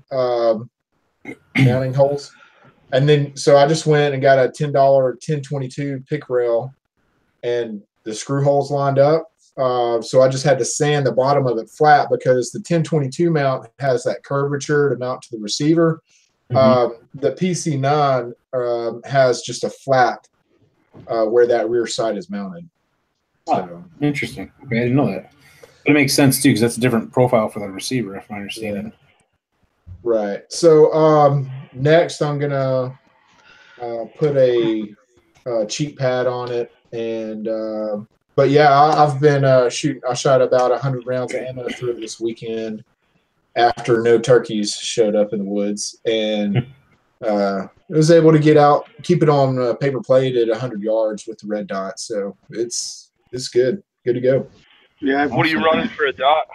holes. And then, so I just went and got a $10 1022 pick rail, and the screw holes lined up. So I just had to sand the bottom of it flat, because the 1022 mount has that curvature to mount to the receiver. The PC9 has just a flat where that rear sight is mounted. Oh, interesting. Okay, I didn't know that. But it makes sense too, because that's a different profile for the receiver, if I understand it. Right. So next, I'm gonna put a cheek pad on it, and but yeah, I've been shooting. I shot about 100 rounds of ammo through it this weekend after no turkeys showed up in the woods, and I was able to get out, keep it on paper plate at 100 yards with the red dot. So it's good to go. Yeah. What are you running for a dot?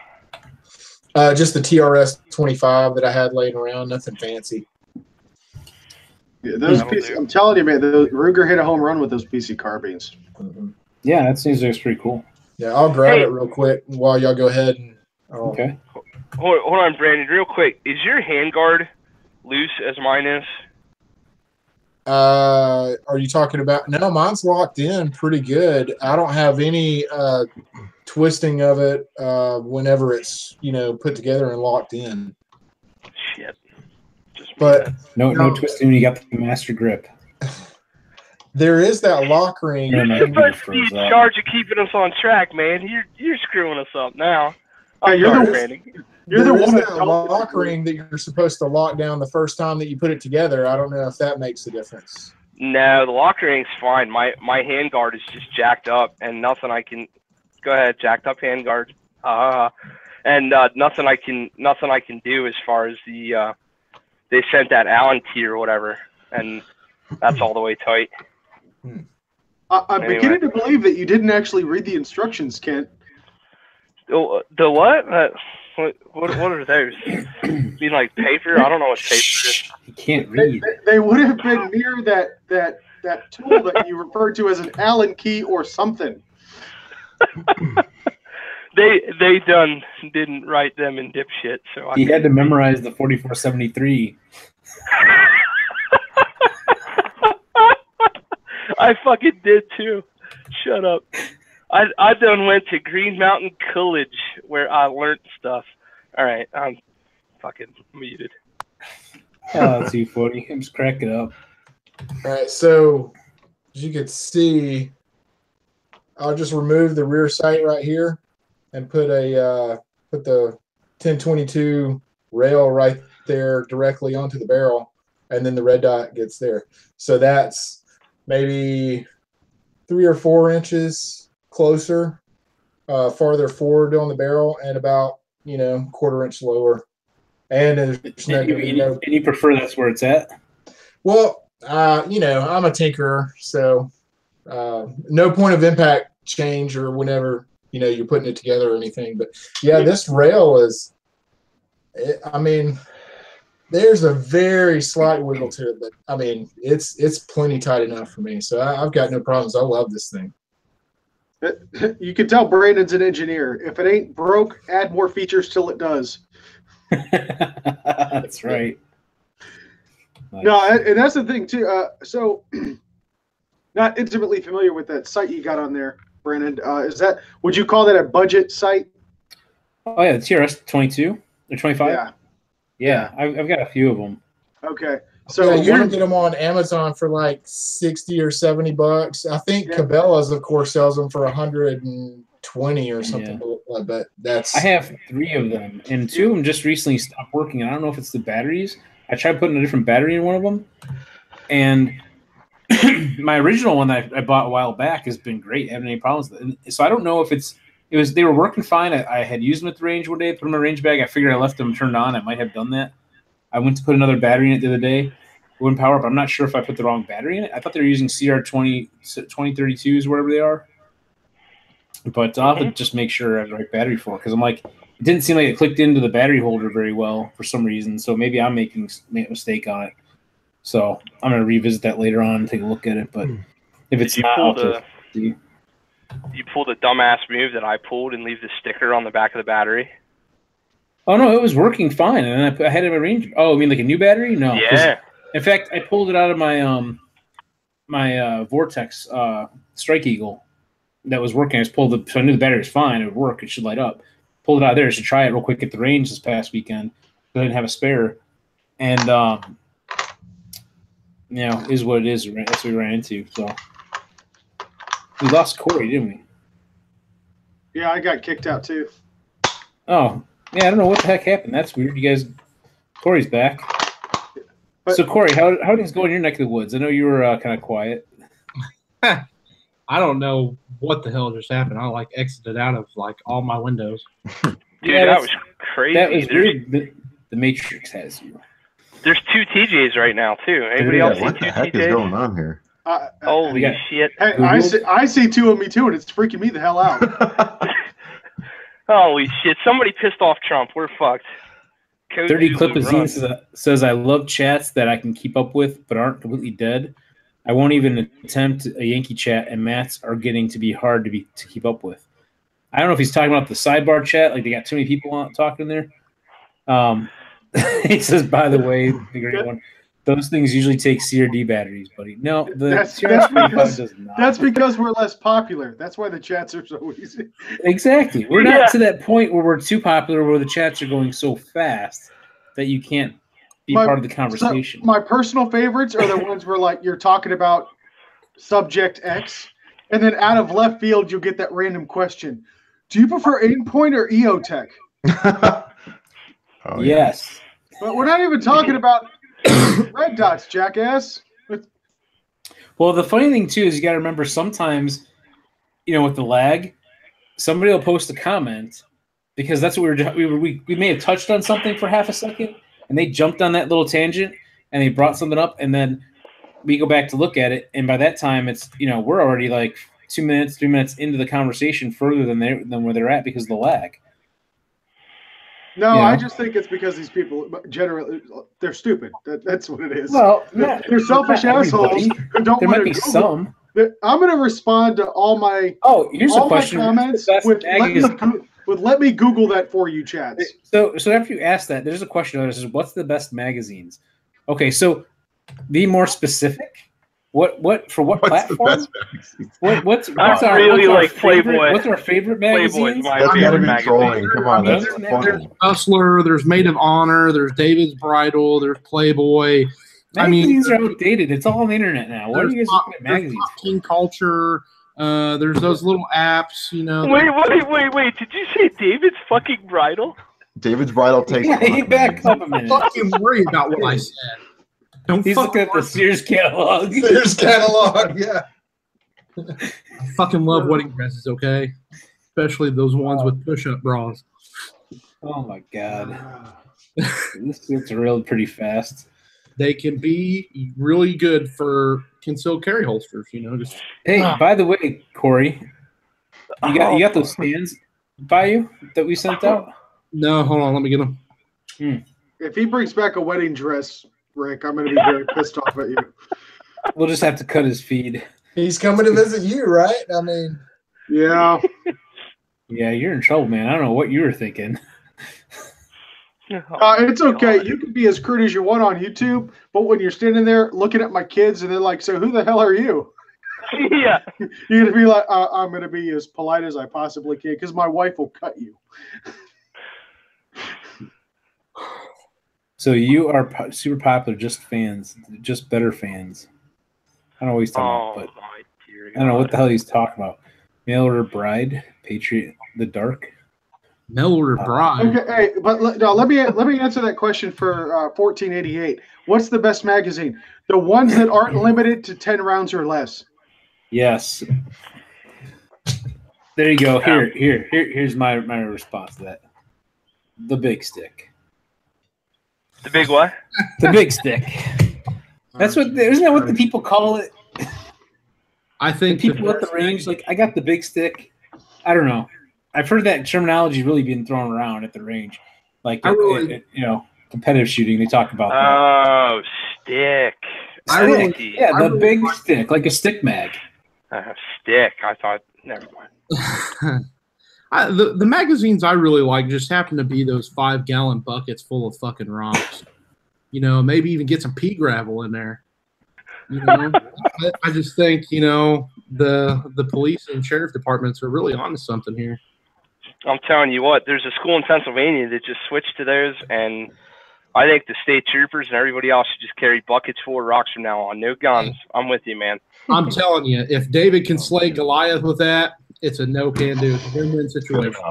Just the TRS 25 that I had laying around, nothing fancy. Yeah, those PC, I'm telling you, man, the Ruger hit a home run with those PC carbines. Yeah, that seems like it's pretty cool. Yeah, I'll grab it real quick while y'all go ahead. And okay. Hold on, Brandon, real quick. Is your handguard loose as mine is? Are you talking about? No, mine's locked in pretty good. I don't have any twisting of it whenever it's put together and locked in. Shit. But no twisting when you got the master grip. There is that lock ring. You're supposed to be in charge of keeping us on track, man. You're screwing us up now. You're the one that lock ring that you're supposed to lock down the first time that you put it together. I don't know if that makes a difference. No, the lock ring's fine. My handguard is just jacked up, and nothing I can. Go ahead, jacked up handguard. And nothing I can do as far as the. They sent that Allen key or whatever, and that's all the way tight. I'm beginning to believe that you didn't actually read the instructions, Kent. The what? What are those? Mean like paper? I don't know what paper is. You can't read. They would have been near that tool that you referred to as an Allen key or something. They didn't write them in dipshit, so he had to memorize the 4473. I fucking did too. Shut up. I done went to Green Mountain College where I learned stuff. All right, I'm fucking muted. Oh, that's too funny. I'm just cracking up. All right, so as you can see, I'll just remove the rear sight right here and put the 1022 rail right there directly onto the barrel, and then the red dot gets there. So that's maybe 3 or 4 inches closer, farther forward on the barrel, and about quarter inch lower. And there's and you prefer that's where it's at? Well, I'm a tinkerer, so no point of impact change or whenever you're putting it together or anything. But yeah, this rail is, I mean, there's a very slight wiggle to it, but I mean, it's plenty tight enough for me. So I've got no problems. I love this thing. You can tell Brandon's an engineer. If it ain't broke, add more features till it does. That's right. Nice. No, and that's the thing too. So, not intimately familiar with that sight you got on there. Brandon. Would you call that a budget sight? Oh yeah, the TRS 22 or 25. Yeah. I've got a few of them. Okay. So So you can get them on Amazon for like 60 or 70 bucks. I think Cabela's, of course, sells them for 120 or something. Yeah. But that's. I have 3 of them, and 2 of them just recently stopped working. And I don't know if it's the batteries. I tried putting a different battery in one of them, and my original one that I bought a while back has been great. I haven't any problems with it. So I don't know if they were working fine. I had used them at the range one day, put them in my range bag. I figured I left them turned on. I might have done that. I went to put another battery in it the other day. It wouldn't power up. I'm not sure if I put the wrong battery in it. I thought they were using CR2032s, whatever they are. But I'll have to just make sure I have the right battery for it, because I'm like, it didn't seem like it clicked into the battery holder very well for some reason. So maybe I'm making a mistake on it. So I'm going to revisit that later on and take a look at it. But if it's not, you pull the dumbass move that I pulled and leave the sticker on the back of the battery? Oh, no, it was working fine. And I had it in my range. Oh, I mean like a new battery? No. Yeah. In fact, I pulled it out of my my Vortex Strike Eagle that was working. I just pulled it, so I knew the battery was fine. It would work. It should light up. Pulled it out of there to try it real quick at the range this past weekend. I didn't have a spare. And, is what it is. That's what we ran into. So we lost Corey, didn't we? Yeah, I got kicked out too. Oh, yeah, I don't know what the heck happened. That's weird. You guys, Corey's back. So, Corey, how things go in your neck of the woods? I know you were kind of quiet. I don't know what the hell just happened. I exited out of all my windows. Dude, that was crazy. That was weird. The Matrix has you. There's 2 TJs right now too. Anybody else see 2 TJs? What the heck is going on here? Holy shit! Hey, I see 2 of me too, and it's freaking me the hell out. Holy shit! Somebody pissed off Trump. We're fucked. 30 Clipazine says, I love chats that I can keep up with but aren't completely dead. I won't even attempt a Yankee chat, and Matt's are getting to be hard to keep up with. I don't know if he's talking about the sidebar chat, like they got too many people talking there. He says, by the way, the great one, those things usually take CRD batteries, buddy. No, that's because we're less popular. That's why the chats are so easy. Exactly. We're not to that point where we're too popular, where the chats are going so fast that you can't be part of the conversation. So my personal favorites are the ones where you're talking about subject X, and then out of left field you'll get that random question. Do you prefer Aimpoint or EOTech? Yes. But we're not even talking about red dots, jackass. Well, the funny thing too is you got to remember sometimes, with the lag, somebody will post a comment because that's what we may have touched on something for half a second, and they jumped on that little tangent and they brought something up, and then we go back to look at it, and by that time it's we're already 2 minutes, 3 minutes into the conversation further than where they're at because of the lag. No, I just think it's because these people generally they're stupid. That's what it is. Well, they're selfish assholes who don't want to. There might be some. I'm going to respond to all my here's a question. Comments with let me Google that for you, chats. So after you ask that, there's a question that says, "What's the best magazines?" Okay, so be more specific. What for what platform? What's really Playboy. What's our favorite magazines? My favorite magazine. Come on, that's there's Hustler, there's Maid of Honor, there's David's Bridal, there's Playboy. Magazines are outdated. It's all on the internet now. What are you guys looking at magazines? Teen Culture. There's those little apps. Wait! Did you say David's fucking Bridal? David's Bridal takes. Yeah, back up a minute. Fucking worry about what I said. He's looking at the Sears catalog. Sears catalog, yeah. I fucking love wedding dresses, okay? Especially those ones with push-up bras. Oh, my God. This gets really pretty fast. They can be really good for concealed carry holsters, Hey, by the way, Corey, you got those stands by you that we sent out? No, hold on. Let me get them. If he brings back a wedding dress, Rick, I'm going to be very pissed off at you. We'll just have to cut his feed. He's coming to visit you, right? I mean, yeah. Yeah, you're in trouble, man. I don't know what you were thinking. It's okay. You can be as crude as you want on YouTube, but when you're standing there looking at my kids and they're like, "So who the hell are you?" Yeah. You're gonna be like, I'm gonna be as polite as I possibly can because my wife will cut you. So you are super popular, just fans, just better fans. I don't know what he's talking about, but my dear God. I don't know what the hell he's talking about. Mail Order Bride, Patriot, The Dark. Mail Order Bride. Okay, hey, but let me answer that question for 1488. What's the best magazine? The ones that aren't limited to 10 rounds or less. Yes. There you go. Here's my response to that. The big stick. The big what? The big stick. That's what. Isn't that what the people call it? I think the people at the range, like, I got the big stick. I don't know. I've heard that terminology really being thrown around at the range, like competitive shooting. They talk about that. Oh, stick. The big stick, like a stick mag. Stick. I thought. Never mind. The magazines I really like just happen to be those 5-gallon buckets full of fucking rocks. Maybe even get some pea gravel in there. I just think the police and sheriff departments are really onto something here. I'm telling you what, there's a school in Pennsylvania that just switched to those, and I think the state troopers and everybody else should just carry buckets full of rocks from now on. No guns. I'm with you, man. I'm telling you, if David can slay Goliath with that, it's a no-can-do. It's a win-win situation.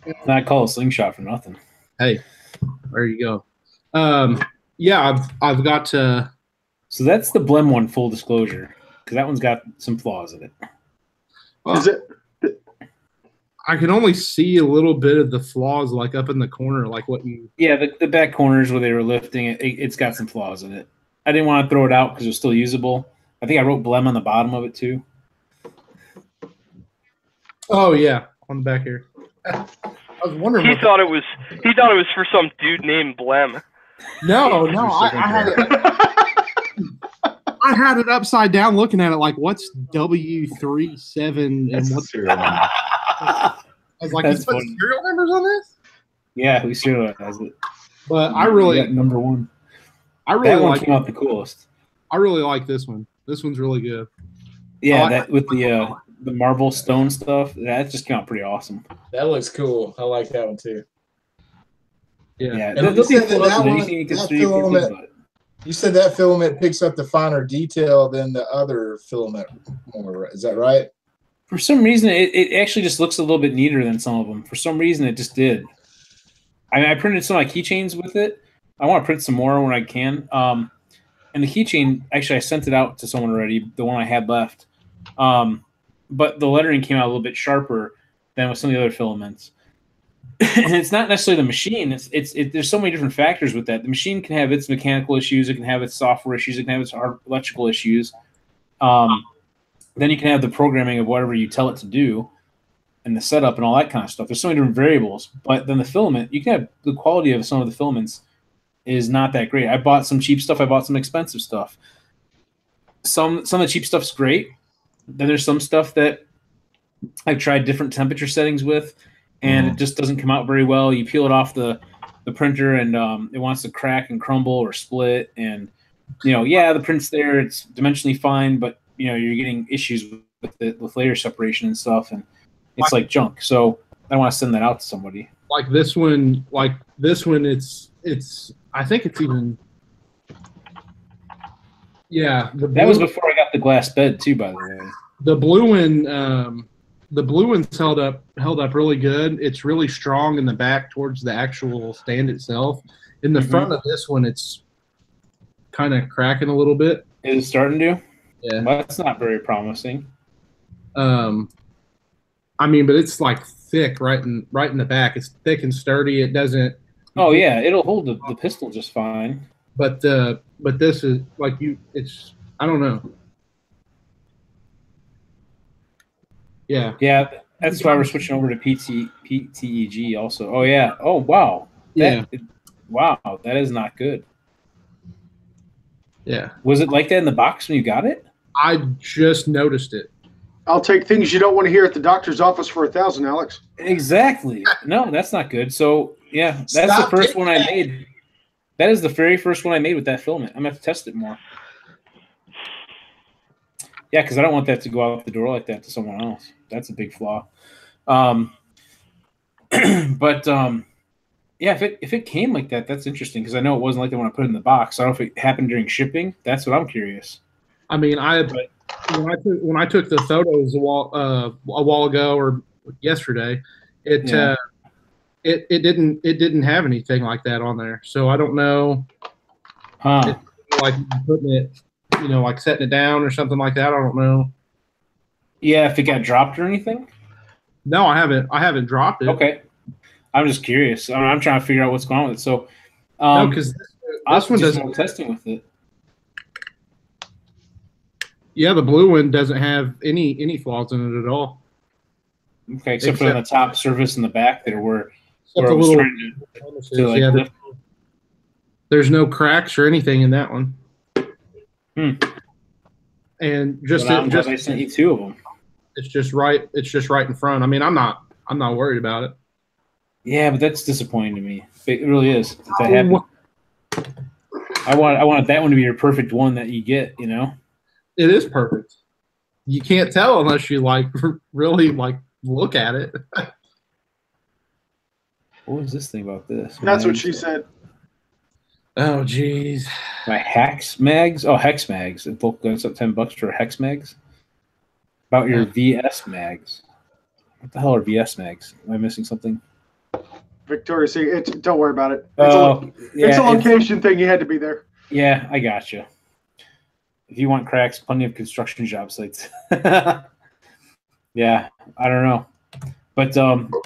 It's not called a slingshot for nothing. Hey, there you go. Yeah, I've got to. So that's the Blem one, full disclosure, because that one's got some flaws in it. Well, Is it? I can only see a little bit of the flaws, like up in the corner, like what you. Yeah, the back corners where they were lifting it, it's got some flaws in it. I didn't want to throw it out because it was still usable. I think I wrote Blem on the bottom of it too. Oh yeah, on the back here. I was wondering. He thought it was for some dude named Blem. No, I had it. I had it upside down, looking at it like, what's W37 and what's serial number? I was like, you put serial numbers on this? Yeah, we serialized it. But I really number one. I really that one like came out the coolest. I really like this one. This one's really good. Yeah, that with the marble stone stuff, that just came out pretty awesome. That looks cool. I like that one too. Yeah. You said that filament picks up the finer detail than the other filament more. Is that right? For some reason, it actually just looks a little bit neater than some of them. For some reason, it just did. I printed some of my keychains with it. I want to print some more when I can. And the keychain, actually, I sent it out to someone already, the one I had left. But the lettering came out a little bit sharper than with some of the other filaments. And it's not necessarily the machine. There's so many different factors with that. The machine can have its mechanical issues. It can have its software issues. It can have its electrical issues. Then you can have the programming of whatever you tell it to do and the setup and all that kind of stuff. There's so many different variables. But then the filament, you can have the quality of some of the filaments is not that great. I bought some cheap stuff. I bought some expensive stuff. Some of the cheap stuff's great. Then there's some stuff that I've tried different temperature settings with, and it just doesn't come out very well. You peel it off the printer, and it wants to crack and crumble or split. And the print's there; it's dimensionally fine, but you're getting issues with layer separation and stuff, and it's like junk. So I want to send that out to somebody. Like this one, it's. I think it's even. Yeah, that was before I got the glass bed too. By the way, the blue one's held up really good. It's really strong in the back towards the actual stand itself. In the front of this one, it's kind of cracking a little bit. Is it starting to? Yeah, well, that's not very promising. But it's like thick right in the back. It's thick and sturdy. It doesn't. Oh yeah, it'll hold the pistol just fine. But this is like it's I don't know. Yeah. Yeah, that's why we're switching over to PTEG also. Oh yeah. Oh wow. Wow, that is not good. Yeah. Was it like that in the box when you got it? I just noticed it. I'll take things you don't want to hear at the doctor's office for $1,000, Alex. Exactly. No, that's not good. So yeah, that's the first one I made. That is the very first one I made with that filament. I'm gonna have to test it more. Yeah, because I don't want that to go out the door like that to someone else. That's a big flaw. But yeah, if it came like that, that's interesting because I know it wasn't like they want to put it in the box. I don't know if it happened during shipping. That's what I'm curious. I mean, when I took the photos a while ago or yesterday, it didn't have anything like that on there. So I don't know. Like putting it, like setting it down or something like that. I don't know. Yeah, if it got dropped or anything. No, I haven't dropped it. Okay, I'm just curious. I'm trying to figure out what's going on with it. So, no, because this one does more testing with it. Yeah, the blue one doesn't have any flaws in it at all. Okay, except for the top surface in the back there, where the I was little trying to like lift. There's no cracks or anything in that one. And I sent you 2 of them. It's just right in front. I mean, I'm not worried about it. Yeah, but that's disappointing to me. It really is. If that happened. I wanted that one to be your perfect one that you get. It is perfect. You can't tell unless you really look at it. What was this thing about this? That's what she said. Oh, geez. My Hex Mags? Oh, Hex Mags. It both goes up $10 for Hex Mags. About your VS Mags. What the hell are VS Mags? Am I missing something? Victoria, see, don't worry about it. It's a location thing. You had to be there. Yeah, I got you. If you want cracks, plenty of construction job sites. Yeah, I don't know. But,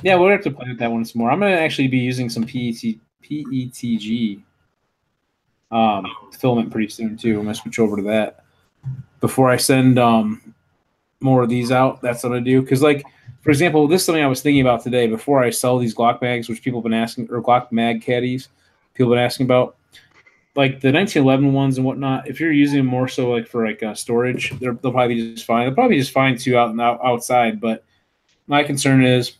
yeah, we'll have to play with that one some more. I'm going to actually be using some PETG filament pretty soon, too. I'm going to switch over to that. Before I send more of these out, that's what I do. Because, for example, this is something I was thinking about today. Before I sell these Glock mags, which people have been asking, or Glock Mag caddies, people have been asking about, like the 1911 ones and whatnot, if you're using them more so for storage, they'll probably be just fine. They'll probably be just fine too outside. But my concern is,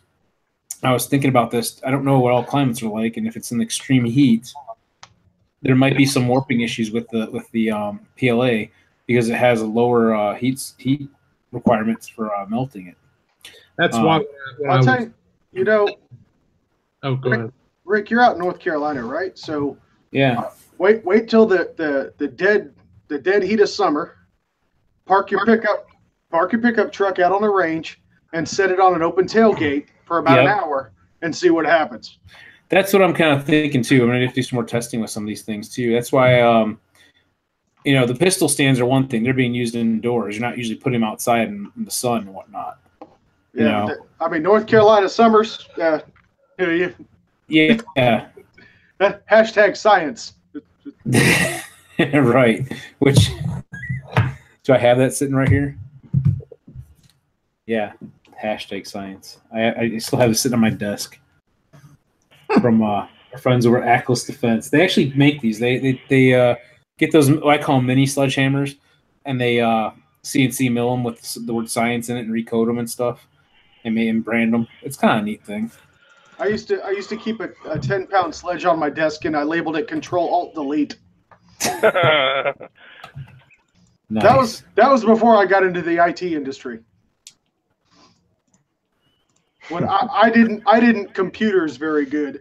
I was thinking about this. I don't know what all climates are like, and if it's in extreme heat, there might be some warping issues with the PLA because it has a lower heat requirements for melting it. That's why. I'll tell you. Oh, go ahead, Rick. You're out in North Carolina, right? So yeah. Wait till the dead heat of summer. Park your pickup truck out on the range and set it on an open tailgate for about an hour and see what happens. That's what I'm kind of thinking too. I'm gonna have to do some more testing with some of these things too. That's why the pistol stands are one thing. They're being used indoors. You're not usually putting them outside in the sun and whatnot. Yeah, I mean North Carolina summers. Yeah. Hashtag science. Right. Which do I have that sitting right here? Yeah. Hashtag science. I still have it sitting on my desk from our friends over at Atlas Defense. They actually make these. They get those, what I call them mini sledgehammers, and they CNC mill them with the word science in it and recode them and stuff, and brand them. It's kind of a neat thing. I used to keep a 10-pound sledge on my desk, and I labeled it Control-Alt-Delete. Nice. That was before I got into the IT industry. When I didn't computers very good.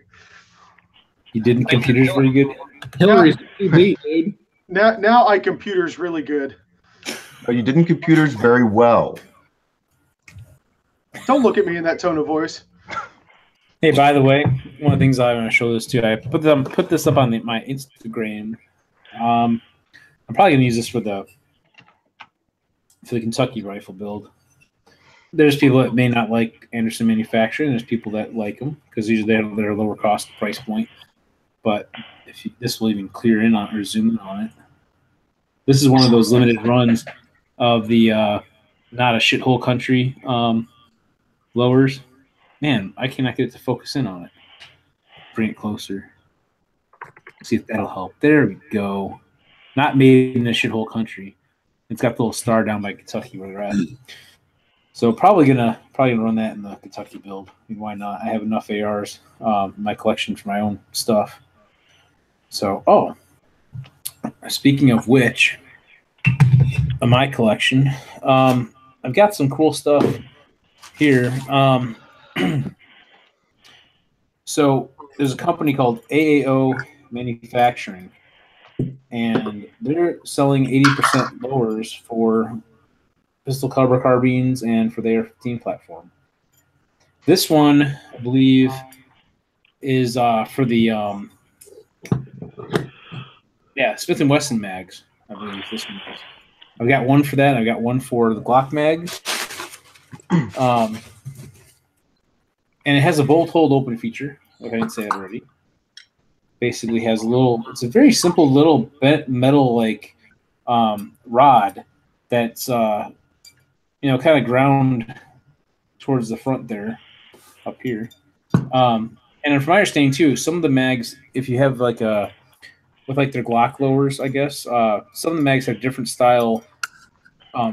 You didn't computers very good? Hillary's TV, dude. Now I computers really good. Oh, you didn't computers very well. Don't look at me in that tone of voice. Hey, by the way, one of the things I want to show this too, I put this up on my Instagram. I'm probably gonna use this for the Kentucky rifle build. There's people that may not like Anderson manufacturing. There's people that like them because usually they have their lower cost price point. But this will even clear in on or zoom in on it. This is one of those limited runs of the not a shithole country lowers. Man, I cannot get it to focus in on it. Bring it closer. See if that'll help. There we go. Not made in a shithole country. It's got the little star down by Kentucky where they're at. So probably gonna run that in the Kentucky build. I mean, why not? I have enough ARs in my collection for my own stuff. So, speaking of which, my collection, I've got some cool stuff here. So there's a company called AAO Manufacturing, and they're selling 80% lowers for pistol caliber carbines and for the AR-15 platform. This one, I believe, is for the Smith & Wesson mags. I believe this one is. I've got one for that. I've got one for the Glock Mag. And it has a bolt hold open feature, like I didn't say that already. Basically has a little, it's a very simple little bent metal like rod that's kind of ground towards the front there, up here. And from my understanding too, some of the mags, if you have with their Glock lowers, I guess, some of the mags have different style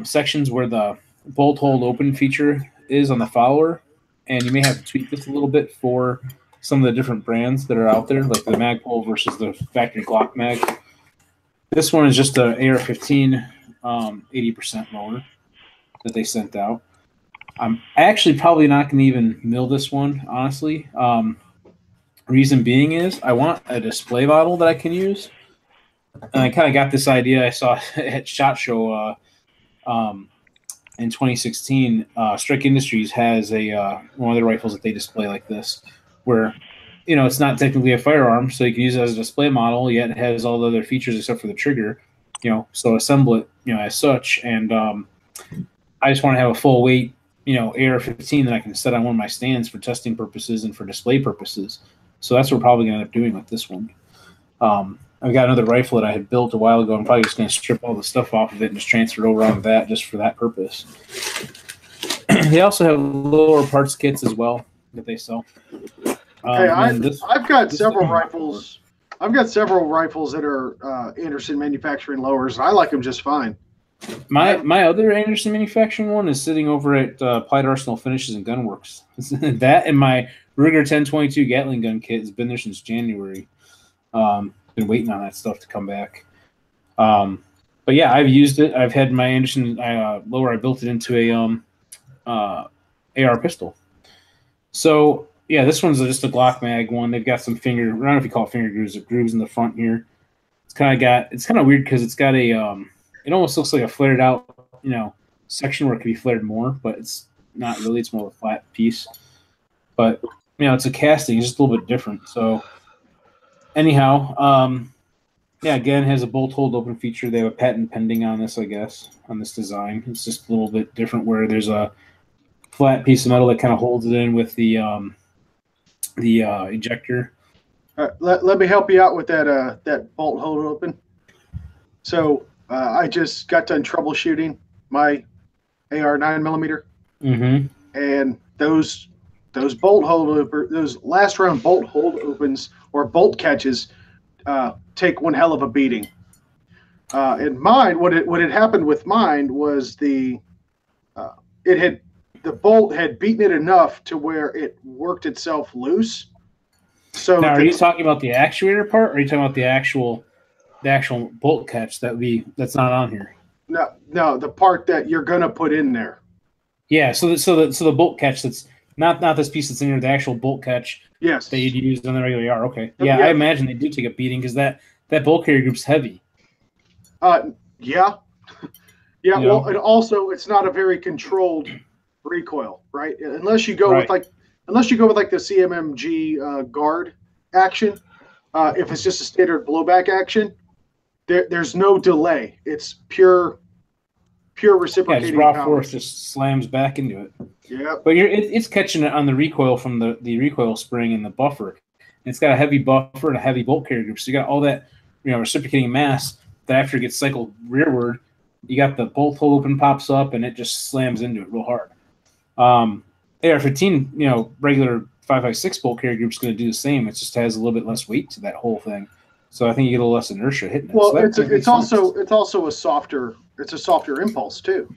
sections where the bolt hold open feature is on the follower, and you may have to tweak this a little bit for some of the different brands that are out there, like the Magpul versus the factory Glock Mag. This one is just an AR-15 80% lower that they sent out. I'm actually probably not going to even mill this one, honestly. Reason being is I want a display model that I can use. And I kind of got this idea I saw at SHOT Show in 2016. Strike Industries has one of their rifles that they display like this, where it's not technically a firearm, so you can use it as a display model, yet it has all the other features except for the trigger, so assemble it, as such. And I just want to have a full weight, AR-15 that I can set on one of my stands for testing purposes and for display purposes. So that's what we're probably going to end up doing with this one. I've got another rifle that I had built a while ago. I'm probably just going to strip all the stuff off of it and just transfer it over onto that just for that purpose. They also have lower parts kits as well that they sell. I've got several rifles. I've got several rifles that are Anderson Manufacturing lowers. I like them just fine. My other Anderson Manufacturing one is sitting over at Applied Arsenal Finishes and Gunworks. That and my Ruger 1022 Gatling gun kit has been there since January. Been waiting on that stuff to come back. But yeah, I've used it. I've had my Anderson lower. I built it into a AR pistol. So yeah, this one's just a Glock Mag one. They've got some I don't know if you call it finger grooves or grooves in the front here. It's kind of weird because it's got a it almost looks like a flared out section where it could be flared more, but it's not really. It's more of a flat piece. But it's a casting. It's just a little bit different. So anyhow, again, has a bolt hold open feature. They have a patent pending on this, I guess, on this design. It's just a little bit different where there's a flat piece of metal that kind of holds it in with the ejector. Let me help you out with that bolt hold open. So I just got done troubleshooting my AR 9mm, and those last round bolt hold opens or bolt catches take one hell of a beating. And mine, what had happened with mine was the bolt had beaten it enough to where it worked itself loose. So now, are you talking about the actuator part, or are you talking about the actual bolt catch that's not on here? No, the part that you're gonna put in there. Yeah, so the bolt catch that's not this piece that's in here, the actual bolt catch. Yes. That you'd use on the regular AR. Okay. Yeah, I imagine they do take a beating because that bolt carrier group's heavy. Yeah. Well, and also it's not a very controlled recoil, right? Unless you go with the CMMG guard action. If it's just a standard blowback action, there's no delay. It's pure reciprocating raw power. force just slams back into it. Yeah. But it's catching it on the recoil from the recoil spring and the buffer. And it's got a heavy buffer and a heavy bolt carrier group. So you got all that reciprocating mass that after it gets cycled rearward, you got the bolt hole open pops up and it just slams into it real hard. AR-15, regular 5.56 bolt carrier group is going to do the same. It just has a little bit less weight to that whole thing. So I think you get a little less inertia hitting it. Well, so it's also a softer impulse too,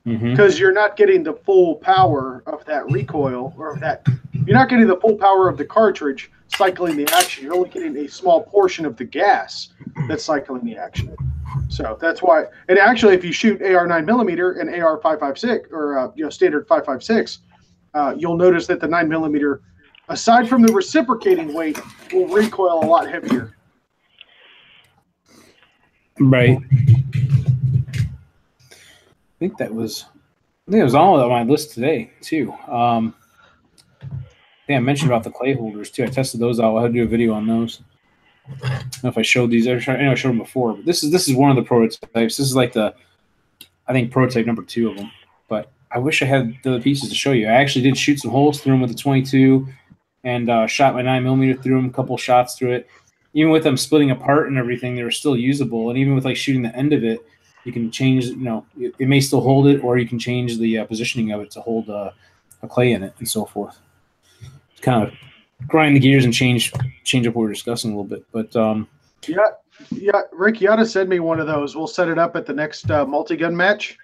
because you're not getting the full power of that recoil you're not getting the full power of the cartridge cycling the action. You're only getting a small portion of the gas that's cycling the action. So that's why. And actually, if you shoot AR 9mm and AR 5.56 or standard 5.56, you'll notice that the 9mm, aside from the reciprocating weight, will recoil a lot heavier. Right. I think it was all on my list today too. I think I mentioned about the clay holders too. I tested those out. I had to do a video on those. I don't know if I showed these. I know I showed them before, but this is one of the prototypes. This is like I think prototype number 2 of them. But I wish I had the pieces to show you. I actually did shoot some holes through them with the 22, and shot my 9mm through them. A couple shots through it. Even with them splitting apart and everything, they were still usable. And even with like shooting the end of it, you can change. It may still hold it, or you can change the positioning of it to hold a clay in it and so forth. It's kind of grind the gears and change up what we're discussing a little bit. But yeah, Rick, you ought to send me one of those. We'll set it up at the next multi-gun match.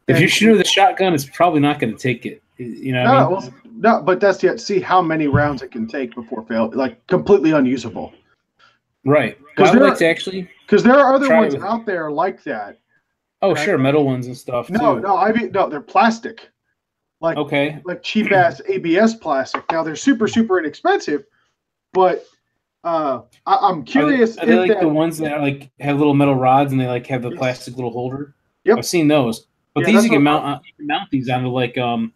If you shoot with a shotgun, it's probably not going to take it. No, but that's to see how many rounds it can take before fail, like completely unusable. Right. Because there are other ones out there like that. Oh, right? Sure, metal ones and stuff. No, they're plastic. Like cheap ass ABS plastic. Now they're super inexpensive, but I'm curious. Are they like the ones that are like have little metal rods and they like have the plastic little holder? Yep, I've seen those. But these you can mount these onto like a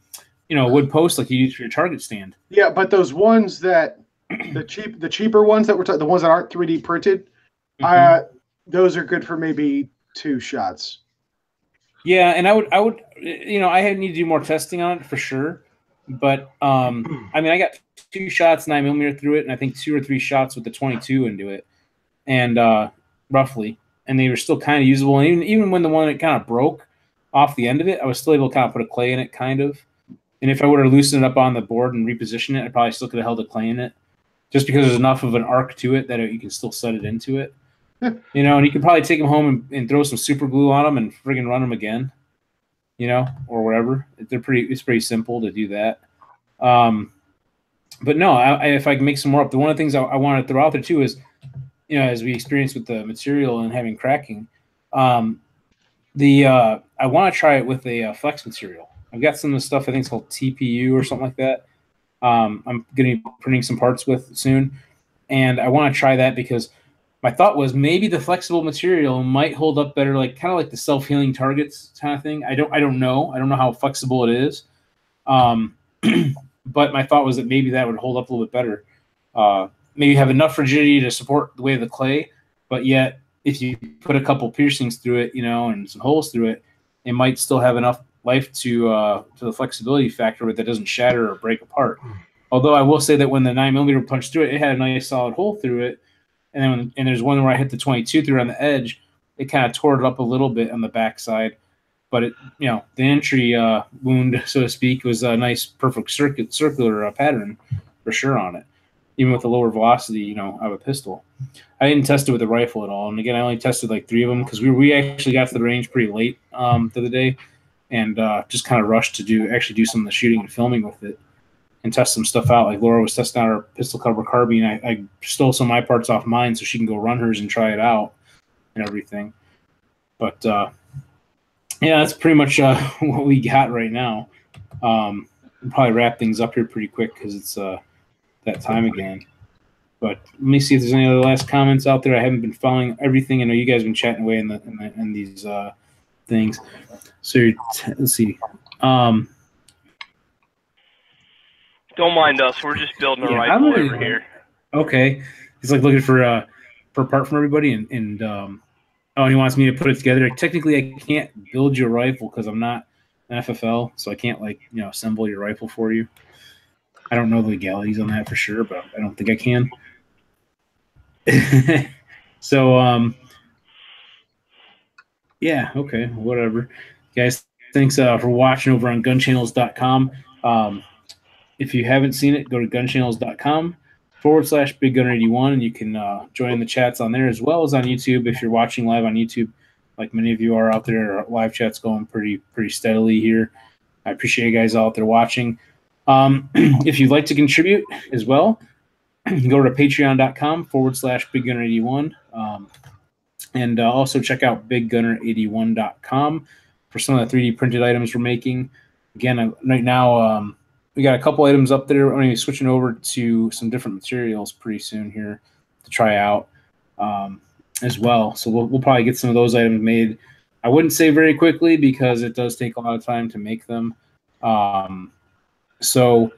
wood post like you use for your target stand. Yeah, but those ones that the cheaper ones that the ones that aren't 3D printed, those are good for maybe 2 shots. Yeah, and I would I need to do more testing on it for sure. But I mean, I got 2 shots 9mm through it, and I think 2 or 3 shots with the 22 into it, and roughly, and they were still kind of usable. And even when the one that kind of broke off the end of it, I was still able to kind of put a clay in it, kind of. And if I would have loosened it up on the board and repositioned it, I probably still could have held a clay in it, just because there's enough of an arc to it that you can still set it into it. And you can probably take them home and throw some super glue on them and friggin' run them again, or whatever. It's pretty simple to do that. But no, if I can make some more up, one of the things I want to throw out there too is, as we experienced with the material and having cracking, I want to try it with a flex material. I've got some of the stuff I think it's called TPU or something like that. I'm going to be printing some parts with soon, and I want to try that because my thought was maybe the flexible material might hold up better, like kind of like the self-healing targets kind of thing. I don't know how flexible it is, but my thought was that maybe that would hold up a little bit better. Maybe have enough rigidity to support the weight of the clay, but yet if you put a couple piercings through it, and some holes through it, it might still have enough life to the flexibility factor where that doesn't shatter or break apart. Although I will say that when the 9mm punched through it, it had a nice solid hole through it. And then there's one where I hit the 22 through on the edge. It kind of tore it up a little bit on the backside, but it, the entry wound, so to speak, was a nice, perfect circular pattern for sure on it, even with the lower velocity, of a pistol. I didn't test it with a rifle at all, and again, I only tested like 3 of them because we actually got to the range pretty late the other day, and just kind of rushed to do some of the shooting and filming with it. And test some stuff out. Like Laura was testing out her pistol cover carbine. I stole some of my parts off mine so she can go run hers and try it out and everything. But yeah, that's pretty much what we got right now. We'll probably wrap things up here pretty quick because it's that time again. But let me see if there's any other last comments out there. I haven't been following everything. I know you guys have been chatting away in these things. So let's see. Don't mind us. We're just building a rifle over here. Okay. He's like looking for a part from everybody, and he wants me to put it together. Technically, I can't build your rifle because I'm not an FFL, so I can't assemble your rifle for you. I don't know the legalities on that for sure, but I don't think I can. So yeah, okay, whatever. Guys, thanks for watching over on gunchannels.com. If you haven't seen it, go to gunchannels.com/BigGunner81, and you can join the chats on there as well as on YouTube. If you're watching live on YouTube, like many of you are out there, our live chat's going pretty steadily here. I appreciate you guys out there watching. If you'd like to contribute as well, you can go to patreon.com/BigGunner81. And also check out BigGunner81.com for some of the 3D printed items we're making. Again, right now we got a couple items up there. We're going to be switching over to some different materials pretty soon here to try out as well. So we'll probably get some of those items made. I wouldn't say very quickly because it does take a lot of time to make them. So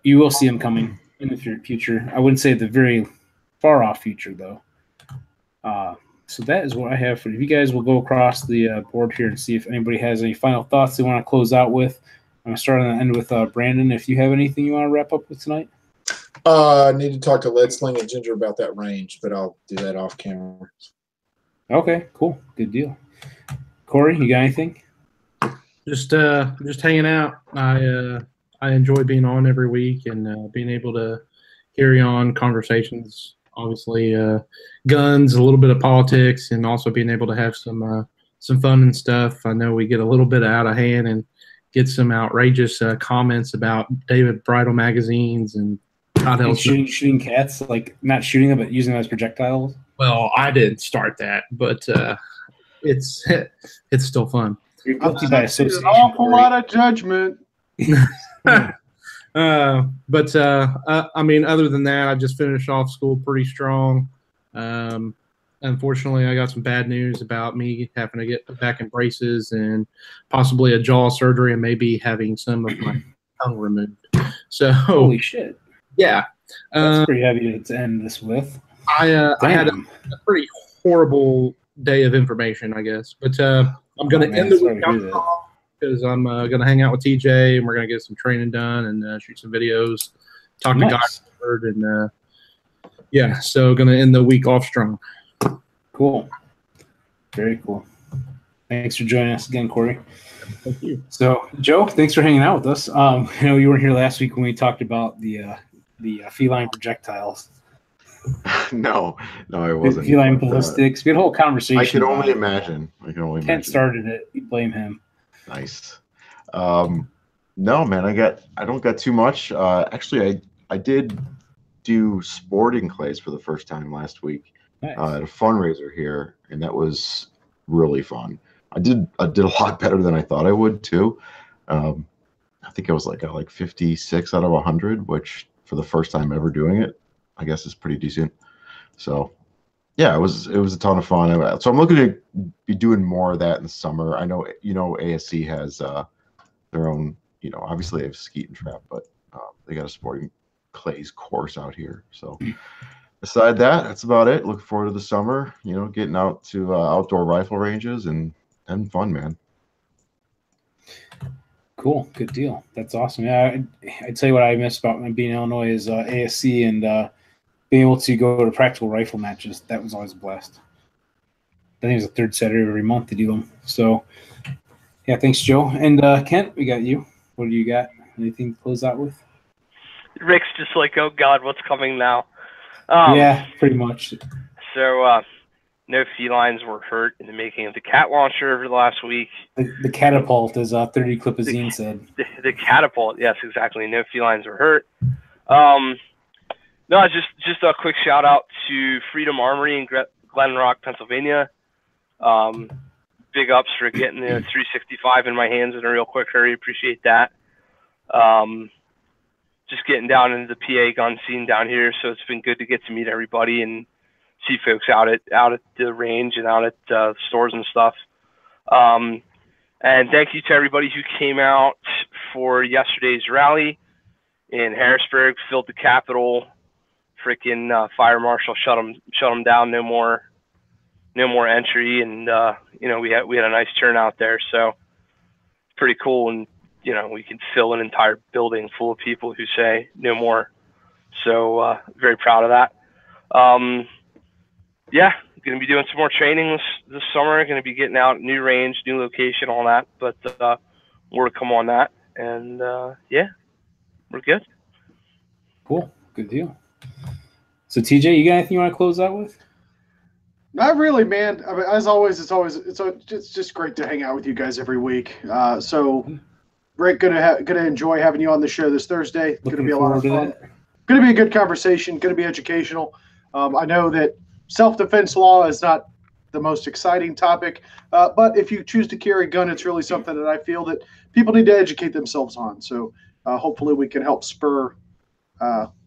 you will see them coming in the future. I wouldn't say the very far off future though. So that is what I have for you. If you guys will go across the board here and see if anybody has any final thoughts they want to close out with. I'm going to start on the end with Brandon. If you have anything you want to wrap up with tonight. I need to talk to Lead Sling and Ginger about that range, but I'll do that off camera. Okay, cool. Good deal. Corey, you got anything? Just hanging out. I enjoy being on every week and being able to carry on conversations. Obviously, guns, a little bit of politics, and also being able to have some fun and stuff. I know we get a little bit out of hand and get some outrageous comments about David Bridle magazines and God else. Shooting cats, like not shooting them, but using them as projectiles. Well, I didn't start that, but it's still fun. You're guilty by association. An awful lot of judgment. But I mean, other than that, I just finished off school pretty strong. Unfortunately, I got some bad news about me having to get back in braces and possibly a jaw surgery and maybe having some of my tongue removed. So holy shit! Yeah, that's pretty heavy to end this with. I had a pretty horrible day of information, I guess. But I'm going to end the week because I'm going to hang out with TJ and we're going to get some training done and shoot some videos, talk to guys, and yeah. So going to end the week off strong. Cool. Very cool. Thanks for joining us again, Corey. Thank you. So, Joe, thanks for hanging out with us. I know you weren't here last week when we talked about the feline projectiles. No, I wasn't. Feline ballistics. We had a whole conversation. I can only imagine. Kent started it. You blame him. Nice. No, man, I don't got too much. Actually, I did do sporting clays for the first time last week. Nice. At a fundraiser here, and that was really fun. I did a lot better than I thought I would too. I think I was like 56 out of 100, which for the first time ever doing it, I guess is pretty decent. So yeah, it was a ton of fun. So I'm looking to be doing more of that in the summer. I know ASC has their own, obviously they have skeet and trap, but they got a sporting clays course out here. So beside that, that's about it. Looking forward to the summer, getting out to outdoor rifle ranges and having fun, man. Cool. Good deal. That's awesome. Yeah, I'd tell you what I miss about being in Illinois is ASC and being able to go to practical rifle matches. That was always a blast. I think it was the third Saturday of every month to do them. So, yeah, thanks, Joe. And Kent, we got you. What do you got? Anything to close out with? Rick's just like, oh, God, what's coming now? Yeah, pretty much. So no felines were hurt in the making of the cat launcher over the last week. The catapult, as 30 Clipazine said. The catapult, yes, exactly. No felines were hurt. No, just a quick shout out to Freedom Armory in Glen Rock, Pennsylvania. Big ups for getting the 365 in my hands in a real quick hurry. Appreciate that. Just getting down into the PA gun scene down here, so it's been good to get to meet everybody and see folks out at the range and out at stores and stuff. And thank you to everybody who came out for yesterday's rally in Harrisburg, filled the Capitol. Freaking fire marshal shut them down. No more entry, and we had a nice turnout there, so it's pretty cool. And we can fill an entire building full of people who say no more. So very proud of that. Yeah, going to be doing some more training this summer. Going to be getting out, new range, new location, all that. But more to come on that. And yeah, we're good. Cool, good deal. So TJ, you got anything you want to close out with? Not really, man. I mean, as always, it's just great to hang out with you guys every week. So Rick, gonna enjoy having you on the show this Thursday. Going to be a lot of fun. Going to be a good conversation. Going to be educational. I know that self-defense law is not the most exciting topic. But if you choose to carry a gun, it's really something that I feel that people need to educate themselves on. So hopefully we can help spur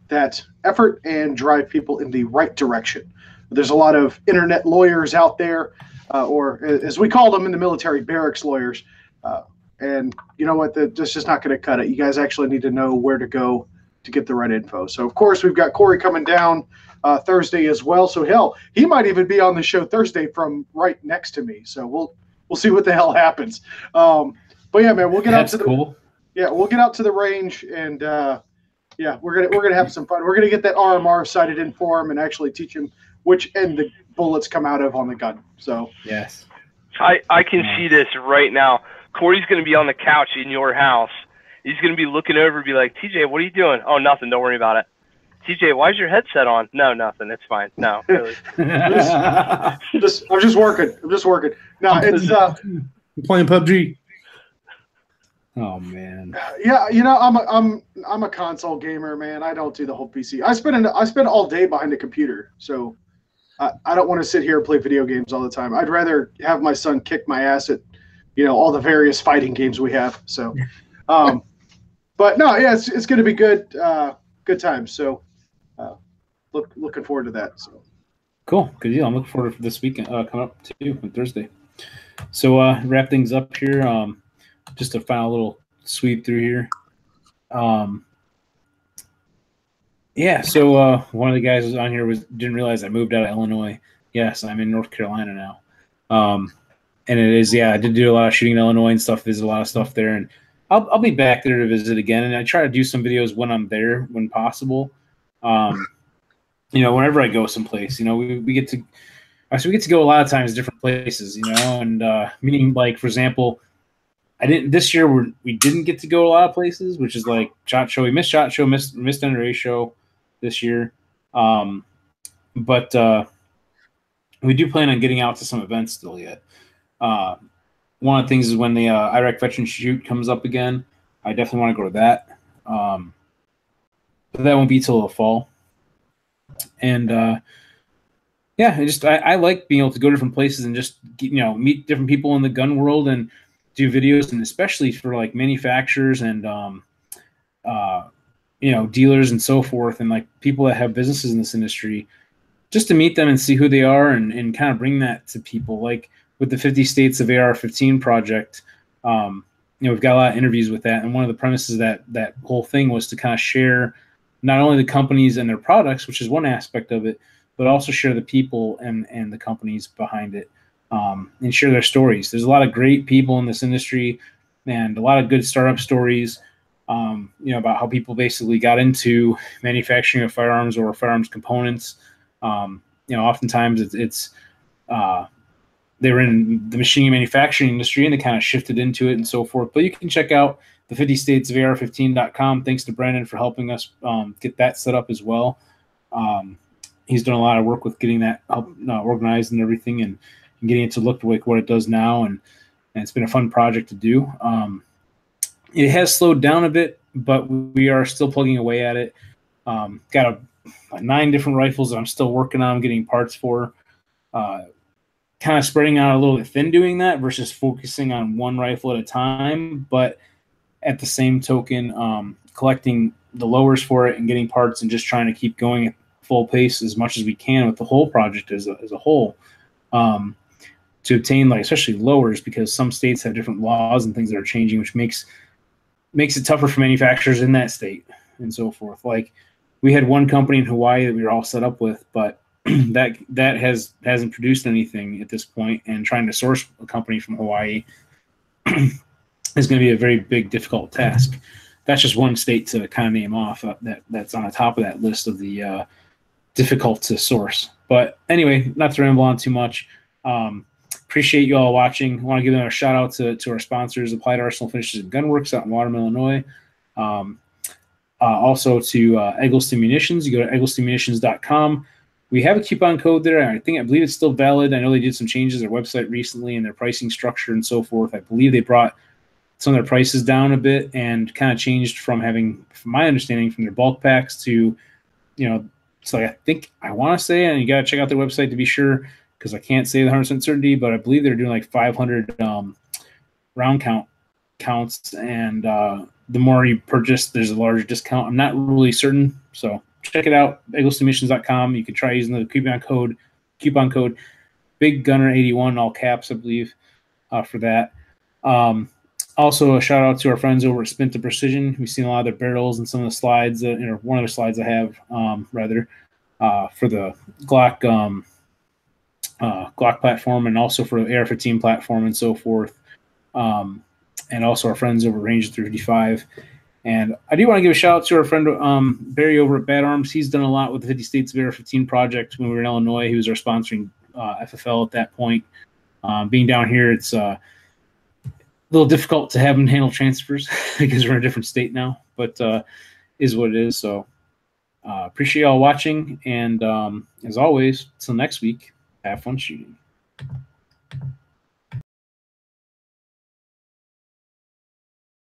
that effort and drive people in the right direction. There's a lot of internet lawyers out there, or as we call them in the military, barracks lawyers. And you know what? That's just not going to cut it. You guys actually need to know where to go to get the right info. So, of course, we've got Corey coming down Thursday as well. So, hell, he might even be on the show Thursday from right next to me. So we'll see what the hell happens. But yeah, man, we'll get out to the cool. Yeah, we'll get out to the range, and yeah, we're gonna have some fun. We're gonna get that RMR sighted in for him and actually teach him which end the bullets come out of on the gun. So yes, I can see this right now. Corey's gonna be on the couch in your house. He's going to be looking over and be like, TJ, what are you doing? Oh, nothing. Don't worry about it. TJ, why is your headset on? No, nothing. It's fine. No, really. I'm just working. I'm just working. No, it's playing PUBG. Oh man. Yeah, you know, I'm a console gamer, man. I don't do the whole PC. I spend all day behind the computer, so I don't want to sit here and play video games all the time. I'd rather have my son kick my ass at, you know, all the various fighting games we have. So. But no, yeah, it's going to be good times. So, looking forward to that. So, cool, good deal. I'm looking forward to this weekend coming up too on Thursday. So, wrap things up here. Just a final little sweep through here. Yeah. So one of the guys who's on here didn't realize I moved out of Illinois. Yes, I'm in North Carolina now. And it is, yeah, I did do a lot of shooting in Illinois and stuff. Visit a lot of stuff there, and I'll be back there to visit again, and I try to do some videos when I'm there, when possible. You know, whenever I go someplace, you know, we get to go a lot of times different places, you know, and meaning like, for example, this year we didn't get to go a lot of places, which is like SHOT Show. We missed SHOT Show, missed NRA Show this year, but we do plan on getting out to some events still yet. One of the things is when the Iraq Veteran Shoot comes up again, I definitely want to go to that. But that won't be till the fall. And yeah, I like being able to go to different places and just, you know, meet different people in the gun world and do videos, and especially for like manufacturers and you know, dealers and so forth, and like people that have businesses in this industry, just to meet them and see who they are and kind of bring that to people. Like with the 50 States of AR-15 project, you know, we've got a lot of interviews with that, and one of the premises of that whole thing was to kind of share not only the companies and their products, which is one aspect of it, but also share the people and the companies behind it, and share their stories. There's a lot of great people in this industry and a lot of good startup stories, you know, about how people basically got into manufacturing of firearms or firearms components. You know, oftentimes it's they were in the machine manufacturing industry and they kind of shifted into it and so forth. But you can check out the 50 States of AR-15.com. Thanks to Brandon for helping us get that set up as well. He's done a lot of work with getting that organized and everything, and getting it to look like what it does now. And it's been a fun project to do. It has slowed down a bit, but we are still plugging away at it. Got 9 different rifles that I'm still working on getting parts for. Kind of spreading out a little bit thin doing that versus focusing on one rifle at a time. But at the same token, collecting the lowers for it and getting parts and just trying to keep going at full pace as much as we can with the whole project as a whole, to obtain, like, especially lowers, because some states have different laws and things that are changing, which makes it tougher for manufacturers in that state and so forth. Like, we had one company in Hawaii that we were all set up with, but that hasn't produced anything at this point, and trying to source a company from Hawaii is going to be a very big, difficult task. That's just one state to kind of name off that's on the top of that list of the difficult to source. But anyway, not to ramble on too much. Appreciate you all watching. I want to give them a shout out to our sponsors, Applied Arsenal Finishes and Gunworks out in Watermill, Illinois. Also to Eggleston Munitions. You go to egglestonmunitions.com. We have a coupon code there. I believe it's still valid. I know they did some changes to their website recently and their pricing structure and so forth. I believe they brought some of their prices down a bit and kind of changed from having, from my understanding, from their bulk packs to, you know, so I want to say, and you got to check out their website to be sure, because I can't say the 100% certainty, but I believe they're doing like 500 round counts, and the more you purchase, there's a larger discount. I'm not really certain, so check it out. EaglesToMissions.com. You can try using the coupon code BigGunner81, all caps, I believe, for that. Also, a shout out to our friends over at Spin to Precision. We've seen a lot of their barrels and some of the slides, one of the slides I have, for the Glock Glock platform, and also for the AR-15 platform and so forth. And also our friends over at Ranger 355. And I do want to give a shout out to our friend Barry over at Bad Arms. He's done a lot with the 50 States of AR-15 project when we were in Illinois. He was our sponsoring FFL at that point. Being down here, it's a little difficult to have him handle transfers because we're in a different state now, but is what it is. So appreciate y'all watching. And as always, till next week, have fun shooting.